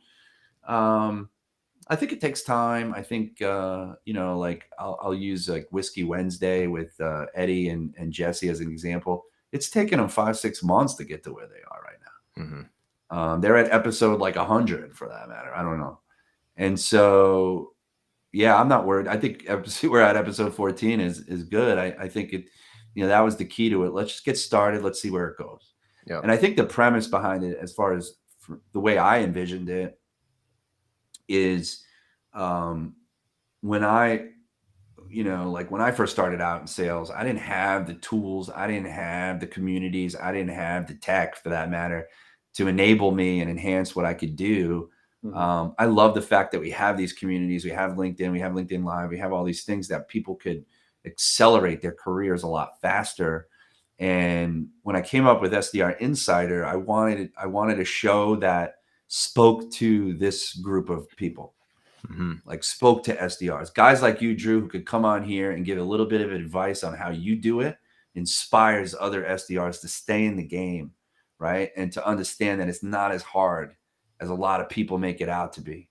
I think it takes time. I think, like I'll use like Whiskey Wednesday with Eddie and Jesse as an example. It's taken them 5-6 months to get to where they are right now. They're at episode like 100 for that matter. I don't know. And so, I'm not worried. I think we're at episode 14 is good. I think it, that was the key to it. Let's just get started. Let's see where it goes. Yeah. And I think the premise behind it, as far as the way I envisioned it, is when I first started out in sales, I didn't have the tools, I didn't have the communities, I didn't have the tech for that matter to enable me and enhance what I could do. I love the fact that we have these communities, we have LinkedIn Live, we have all these things that people could accelerate their careers a lot faster. And when I came up with SDR Insider, I wanted a show that spoke to this group of people, like spoke to SDRs, guys like you, Drew, who could come on here and give a little bit of advice on how you do it, inspires other SDRs to stay in the game, right? And to understand that it's not as hard as a lot of people make it out to be,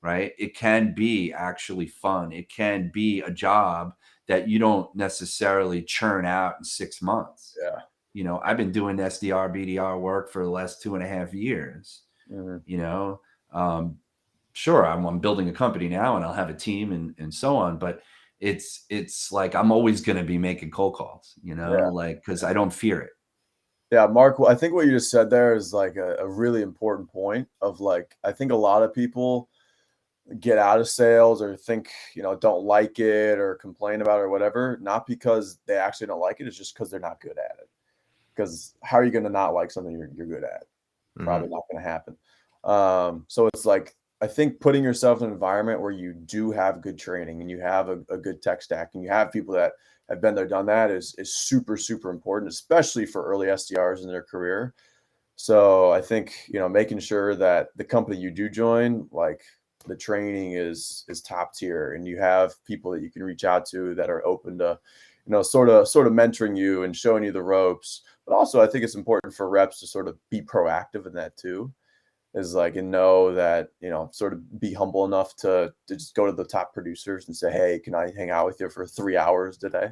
right? It can be actually fun. It can be a job that you don't necessarily churn out in 6 months. Yeah. I've been doing SDR, BDR work for the last 2.5 years. Sure, I'm building a company now and I'll have a team and so on, but it's like I'm always going to be making cold calls, like, because I don't fear it. Yeah, Mark, I think what you just said there is like a really important point of like, I think a lot of people get out of sales or think, don't like it or complain about it or whatever, not because they actually don't like it. It's just because they're not good at it. Because how are you going to not like something you're good at? Probably not going to happen. So it's like, I think putting yourself in an environment where you do have good training and you have a good tech stack and you have people that have been there, done that is super, super important, especially for early SDRs in their career. So I think, making sure that the company you do join, like the training is top tier and you have people that you can reach out to that are open to, sort of mentoring you and showing you the ropes. But also I think it's important for reps to sort of be proactive in that too. Is like, and know that, sort of be humble enough to just go to the top producers and say, hey, can I hang out with you for 3 hours today?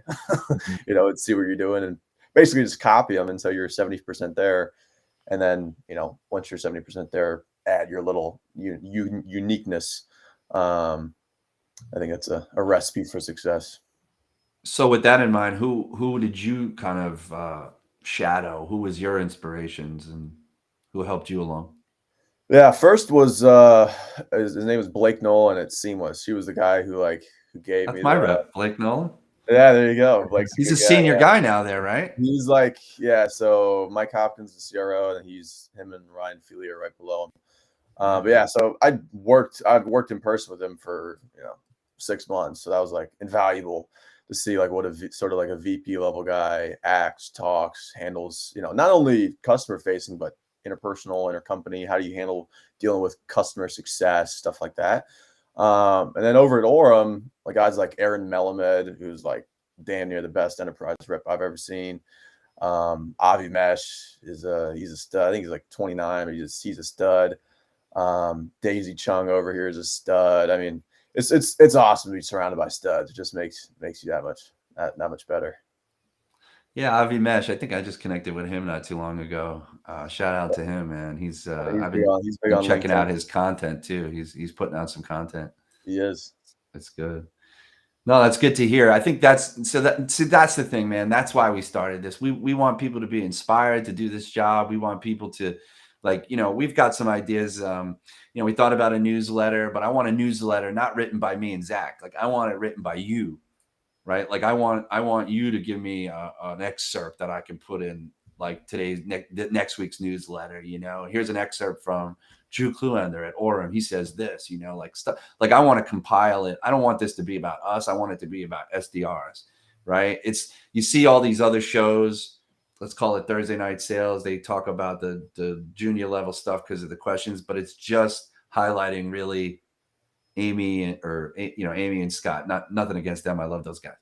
And see what you're doing and basically just copy them until you're 70% there. And then, once you're 70% there, add your little uniqueness. I think that's a recipe for success. So with that in mind, who did you kind of shadow? Who was your inspirations and who helped you along? Yeah, first was his name was Blake Nolan at Seamless. He was the guy who gave That's me my rep, Blake Nolan. Yeah, there you go. He's a senior guy now there, right? He's so Mike Hopkins, the CRO, and him and Ryan Feely are right below him. But yeah, so I'd worked in person with him for 6 months, so that was like invaluable to see like what sort of like a VP level guy acts, talks, handles, not only customer facing but interpersonal, intercompany. How do you handle dealing with customer success, stuff like that? And then over at Orem, like guys like Aaron Melamed, who's like damn near the best enterprise rep I've ever seen. Avi Mesh he's a stud. I think he's like 29, but he's a stud. Daisy Chung over here is a stud. I mean, it's awesome to be surrounded by studs. It just makes you that much better. Yeah, Avi Mesh. I think I just connected with him not too long ago. Shout out to him, man. He's I've been checking out his content too. He's putting out some content. He is. It's good. No, that's good to hear. I think that's the thing, man. That's why we started this. We want people to be inspired to do this job. We want people to Like, we've got some ideas. We thought about a newsletter, but I want a newsletter not written by me and Zach. Like, I want it written by you, right? Like, I want you to give me an excerpt that I can put in like next week's newsletter. Here's an excerpt from Drew Kluender at Orem. He says this, like stuff. Like, I want to compile it. I don't want this to be about us. I want it to be about SDRs, right? You see all these other shows. Let's call it Thursday Night Sales. They talk about the junior level stuff because of the questions, but it's just highlighting really Amy and Scott. Nothing against them. I love those guys,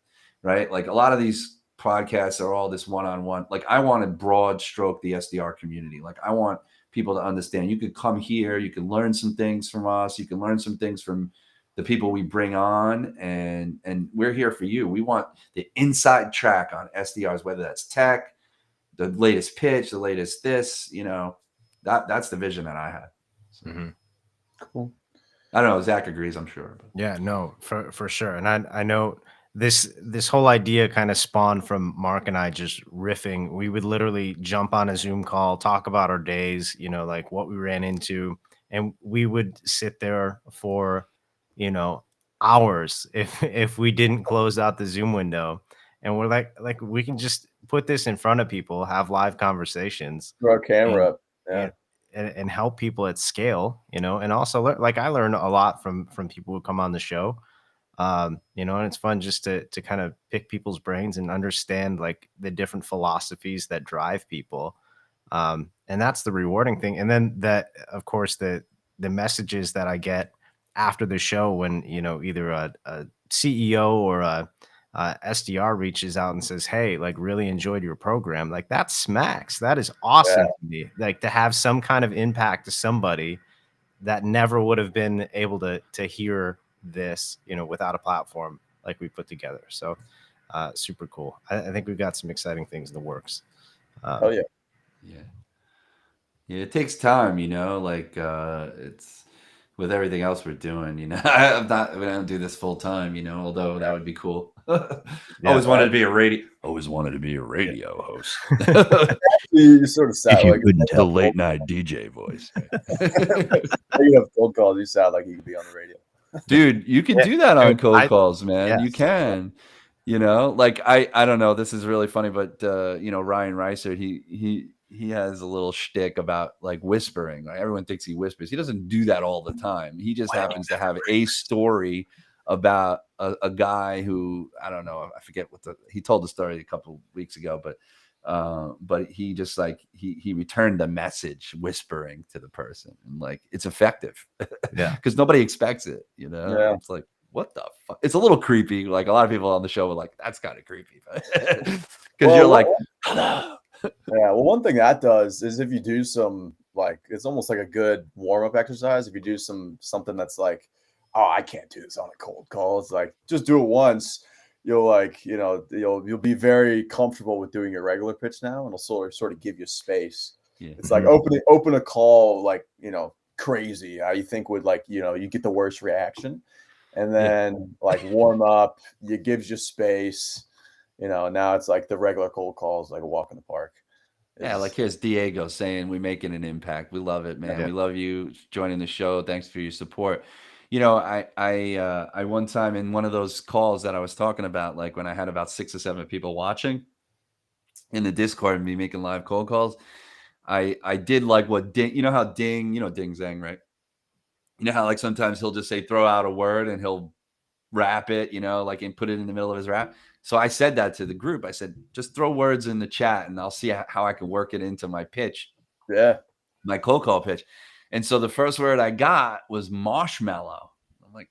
right? Like, a lot of these podcasts are all this one-on-one. Like, I want to broad stroke the SDR community. Like, I want people to understand you could come here, you can learn some things from us, you can learn some things from the people we bring on, and we're here for you. We want the inside track on SDRs, whether that's tech, the latest pitch, the latest this, that's the vision that I had. So, Cool. I don't know. Zach agrees, I'm sure. But. Yeah, no, for sure. And I know this whole idea kind of spawned from Mark and I just riffing. We would literally jump on a Zoom call, talk about our days, like what we ran into, and we would sit there for, hours if we didn't close out the Zoom window. And we're like we can just put this in front of people, have live conversations, Throw a camera up. Yeah. and help people at scale, and also like I learn a lot from people who come on the show, and it's fun just to kind of pick people's brains and understand like the different philosophies that drive people. And that's the rewarding thing. And then that, of course, the messages that I get after the show when, either a CEO or a SDR reaches out and says, "Hey, like, really enjoyed your program." Like, that smacks. That is awesome to me. Like, to have some kind of impact to somebody that never would have been able to hear this, without a platform like we put together. So super cool. I think we've got some exciting things in the works. Oh yeah. Yeah, it takes time, like it's with everything else we're doing, we don't do this full time, although that would be cool. Always wanted to be a radio host. You sort of sound like The late night DJ voice. You have cold calls. You sound like you could be on the radio. Dude, you can do that on cold calls, man. Yes. You can. Like I don't know. This is really funny, but Ryan Reiser, he has a little shtick about like whispering. Like, everyone thinks he whispers. He doesn't do that all the time. He just happens to have a story about a guy who, I don't know, I forget he told the story a couple weeks ago, but he just like he returned the message whispering to the person, and like it's effective. Yeah, because nobody expects it. Yeah. It's like, what the fuck? It's a little creepy. Like, a lot of people on the show were like, that's kind of creepy, because you're like, hello. Yeah, well, one thing that does is if you do some, like, it's almost like a good warm-up exercise. If you do something that's like, oh, I can't do this on a cold call, it's like, just do it once. You'll like, you'll be very comfortable with doing your regular pitch now, and it'll sort of give you space. Yeah. It's like open a call, like, crazy. How you think would, like, you get the worst reaction, and then like warm up, it gives you space. Now it's like the regular cold calls, like a walk in the park. Yeah, like here's Diego saying we're making an impact. We love it, man. Yeah. We love you joining the show. Thanks for your support. I one time in one of those calls that I was talking about, like when I had about 6 or 7 people watching in the Discord and me making live cold calls, I did like what Ding, how Ding, Ding Zhang, right? You know how like sometimes he'll just say throw out a word and he'll rap it, like, and put it in the middle of his rap. So I said that to the group. I said, just throw words in the chat and I'll see how I can work it into my pitch. Yeah. My cold call pitch. And so the first word I got was marshmallow. I'm like,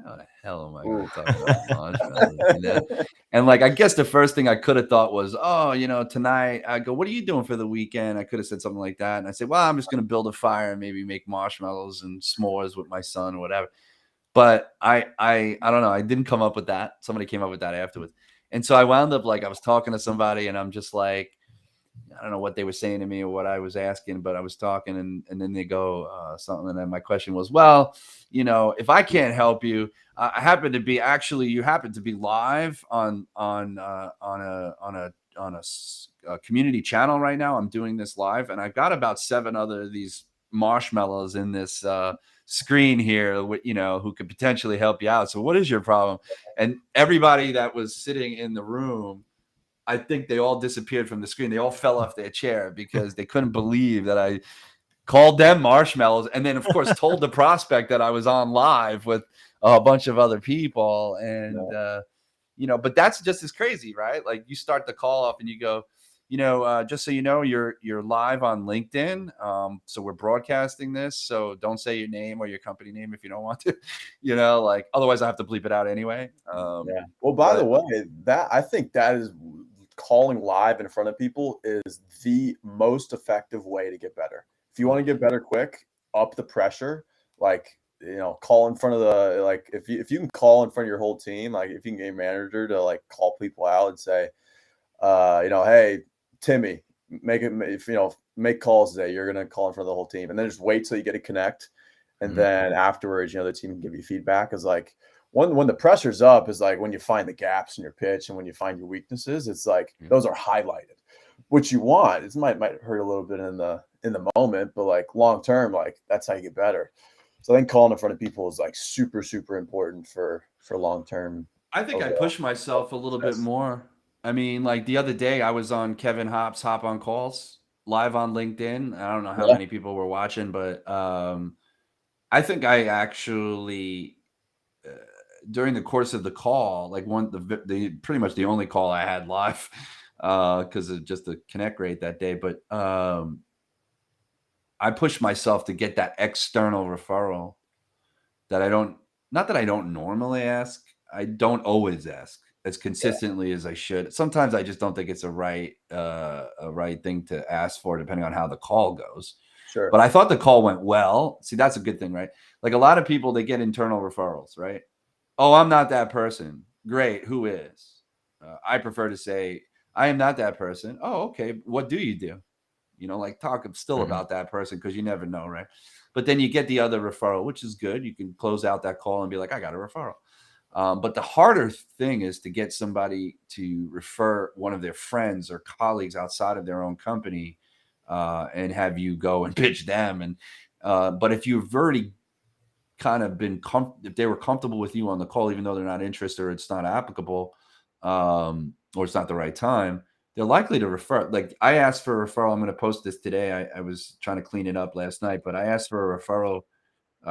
how the hell am I going to talk about marshmallows? And like, I guess the first thing I could have thought was, oh, tonight, I go, what are you doing for the weekend? I could have said something like that. And I said, well, I'm just going to build a fire and maybe make marshmallows and s'mores with my son or whatever. But I don't know. I didn't come up with that. Somebody came up with that afterwards. And so I wound up like I was talking to somebody and I'm just like, I don't know what they were saying to me or what I was asking, but I was talking and then they go something. And then my question was, well, if I can't help you, you happen to be live on a community channel right now. I'm doing this live, and I've got about 7 other of these marshmallows in this screen here, who could potentially help you out. So what is your problem? And everybody that was sitting in the room, I think they all disappeared from the screen. They all fell off their chair because they couldn't believe that I called them marshmallows, and then of course told the prospect that I was on live with a bunch of other people. And but that's just as crazy, right? Like, you start the call off and you go, just so you know, you're live on LinkedIn. So we're broadcasting this. So don't say your name or your company name if you don't want to, like, otherwise I have to bleep it out anyway. Yeah. Well, by the way, I think that is calling live in front of people is the most effective way to get better. If you want to get better quick, up the pressure, like, call in front of if you can call in front of your whole team, like if you can get your manager to like call people out and say, hey, Timmy, make calls today. You're going to call in front of the whole team, and then just wait till you get to connect. And then afterwards, the team can give you feedback. Is like when the pressure's up is like when you find the gaps in your pitch and when you find your weaknesses, it's like those are highlighted. What you want, it might hurt a little bit in the moment, but like long term, like that's how you get better. So I think calling in front of people is like super, super important for long term. I think I push myself a little bit more. I mean, like the other day I was on Kevin Hop's Hop on Calls live on LinkedIn. I don't know how many people were watching, but I think I actually during the course of the call, like pretty much the only call I had live because of just the connect rate that day. But I pushed myself to get that external referral that not that I don't normally ask. I don't always ask as consistently as I should. Sometimes I just don't think it's a right thing to ask for, depending on how the call goes. Sure. But I thought the call went well. See, that's a good thing, right? Like a lot of people, they get internal referrals, right? Oh, I'm not that person. Great. Who is? I prefer to say, I am not that person. Oh, okay. What do you do? Like talk still about that person, because you never know, right? But then you get the other referral, which is good. You can close out that call and be like, I got a referral. But the harder thing is to get somebody to refer one of their friends or colleagues outside of their own company and have you go and pitch them. And but if you've already kind of been if they were comfortable with you on the call, even though they're not interested or it's not applicable or it's not the right time, they're likely to refer. Like I asked for a referral. I'm going to post this today. I was trying to clean it up last night, but I asked for a referral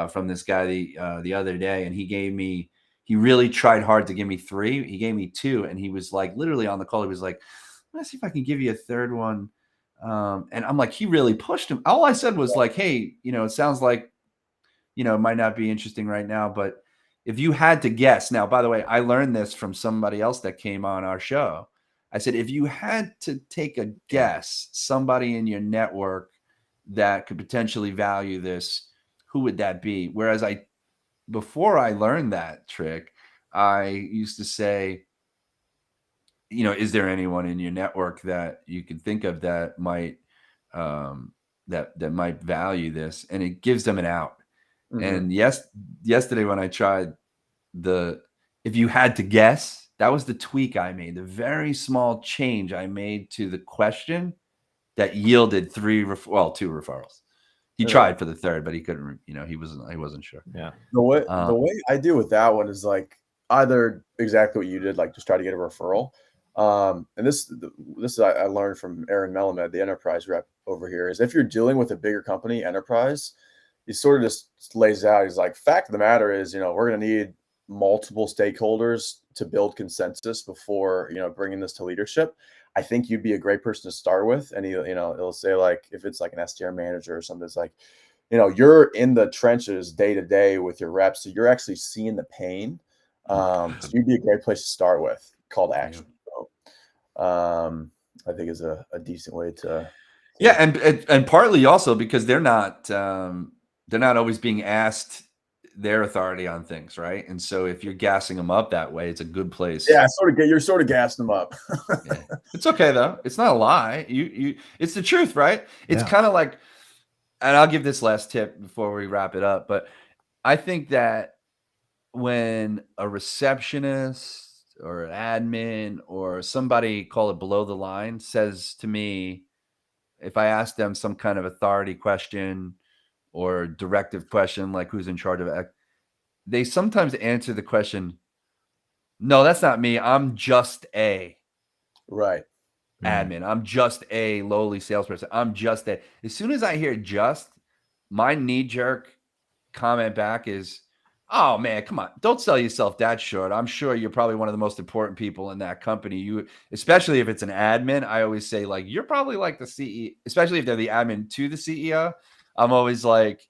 from this guy the other day, and he really tried hard to give me 3. He gave me 2, and he was like literally on the call. He was like, let's see if I can give you a third one. And I'm like, he really pushed him. All I said was like, hey, it sounds like, it might not be interesting right now, but if you had to guess, now, by the way, I learned this from somebody else that came on our show. I said, if you had to take a guess, somebody in your network that could potentially value this, who would that be? Whereas before I learned that trick, I used to say, is there anyone in your network that you can think of that might that might value this? And it gives them an out. And yesterday when I tried if you had to guess, that was the tweak I made, the very small change I made to the question that yielded 2 referrals. He tried for the third, but he couldn't, he wasn't sure. Yeah. The way I do with that one is like either exactly what you did, like just try to get a referral. And this I learned from Aaron Melamed, the enterprise rep over here, is if you're dealing with a bigger company, enterprise, he sort of just lays out. He's like, fact of the matter is, we're going to need multiple stakeholders to build consensus before, bringing this to leadership. I think you'd be a great person to start with. And he'll say, like, if it's like an SDR manager or something, it's like, you're in the trenches day to day with your reps. So you're actually seeing the pain. So you'd be a great place to start with, call to action. So, I think is a decent way to. Yeah. And partly also because they're not always being asked their authority on things, right? And so if you're gassing them up that way, it's a good place. Yeah, you're sort of gassing them up. Yeah. It's okay though. It's not a lie. It's the truth, right? It's kind of like, and I'll give this last tip before we wrap it up, but I think that when a receptionist or an admin or somebody, call it below the line, says to me, if I ask them some kind of authority question or directive question, like who's in charge of it, they sometimes answer the question, no, that's not me. I'm just a Right. admin. I'm just a lowly salesperson. I'm just a. As soon as I hear just, my knee jerk comment back is, oh man, come on, don't sell yourself that short. I'm sure you're probably one of the most important people in that company. You, especially if it's an admin, I always say, like, you're probably like the CEO, especially if they're the admin to the CEO. I'm always like,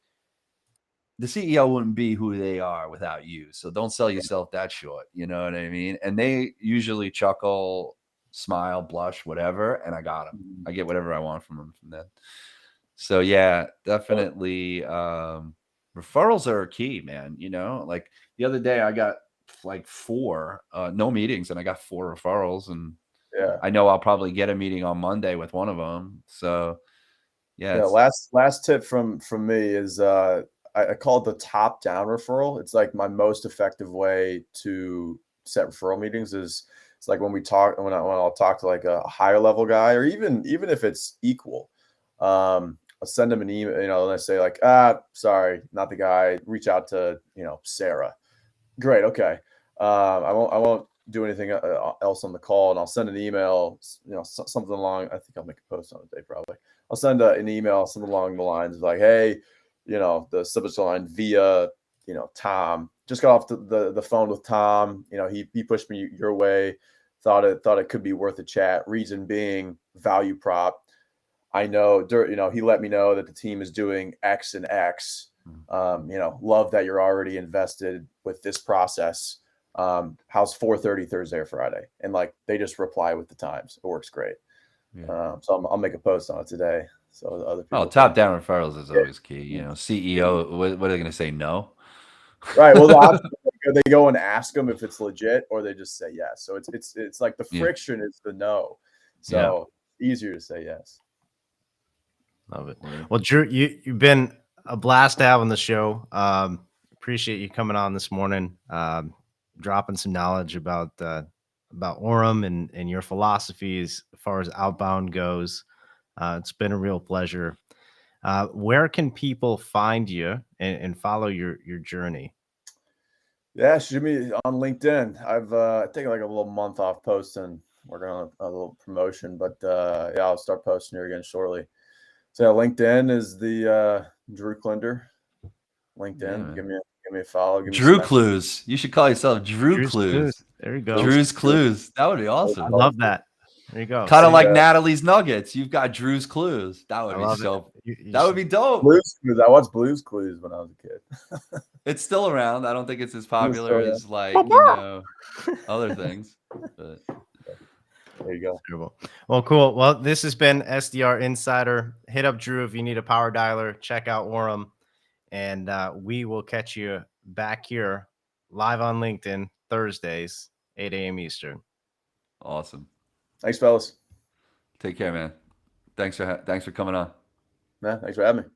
the CEO wouldn't be who they are without you. So don't sell yourself that short. You know what I mean? And they usually chuckle, smile, blush, whatever. And I got them. Mhm. I get whatever I want from them from that. So yeah, definitely. Referrals are key, man. You know, like the other day I got like 4, no meetings, and I got 4 referrals, and Yeah. I know I'll probably get a meeting on Monday with one of them. So yeah, Yeah. it's Last tip from me is I call it the top down referral. It's like my most effective way to set referral meetings is it's like when I'll talk to like a higher level guy, or even if it's equal. I'll send them an email, and I say like, sorry, not the guy. Reach out to, Sarah. Great. Okay. I won't do anything else on the call, and I'll send an email, something along. I think I'll make a post on it today, probably. I'll send an email, something along the lines of like, hey, the subject line via, Tom. Just got off the phone with Tom. He pushed me your way. Thought it could be worth a chat. Reason being value prop. I know, he let me know that the team is doing X and X. Love that you're already invested with this process. How's 4:30 Thursday or Friday? And like, they just reply with the times. It works great. yeah. So I'll make a post on it today. So other people. Oh, top down referrals is Yeah. always key. You know, CEO, what are they going to say? No. Right. Well, the option, they go and ask them if it's legit, or they just say yes. So it's like the Yeah. friction is the no. So easier to say yes. Love it. Well, Drew, you've been a blast to have on the show. Appreciate you coming on this morning, dropping some knowledge about Orem and your philosophies as far as outbound goes. It's been a real pleasure. Where can people find you and follow your journey? Yeah, shoot me on LinkedIn. I've taken like a little month off posting, working on a little promotion, but yeah, I'll start posting here again shortly. So yeah, LinkedIn is the Drew Kluender. LinkedIn. Yeah, Give me a follow. Give me Drew some messages. Clues. You should call yourself Drew Drew's Clues. Clues. There you go. Drew's Clues. That would be I awesome. love that. There you go. Kind of See? like Natalie's Nuggets. You've got Drew's Clues. That would I be love it. so. You That would be dope. Blues Clues. I watched Blues Clues when I was a kid. It's still around. I don't think it's as It's popular still around. as other things. But There you go. Terrible. Well, cool. Well, this has been SDR Insider. Hit up Drew if you need a power dialer. Check out Orem, and we will catch you back here live on LinkedIn Thursdays, 8 a.m. Eastern. awesome. Thanks, fellas. Take care, man. Thanks for coming on. Yeah, thanks for having me.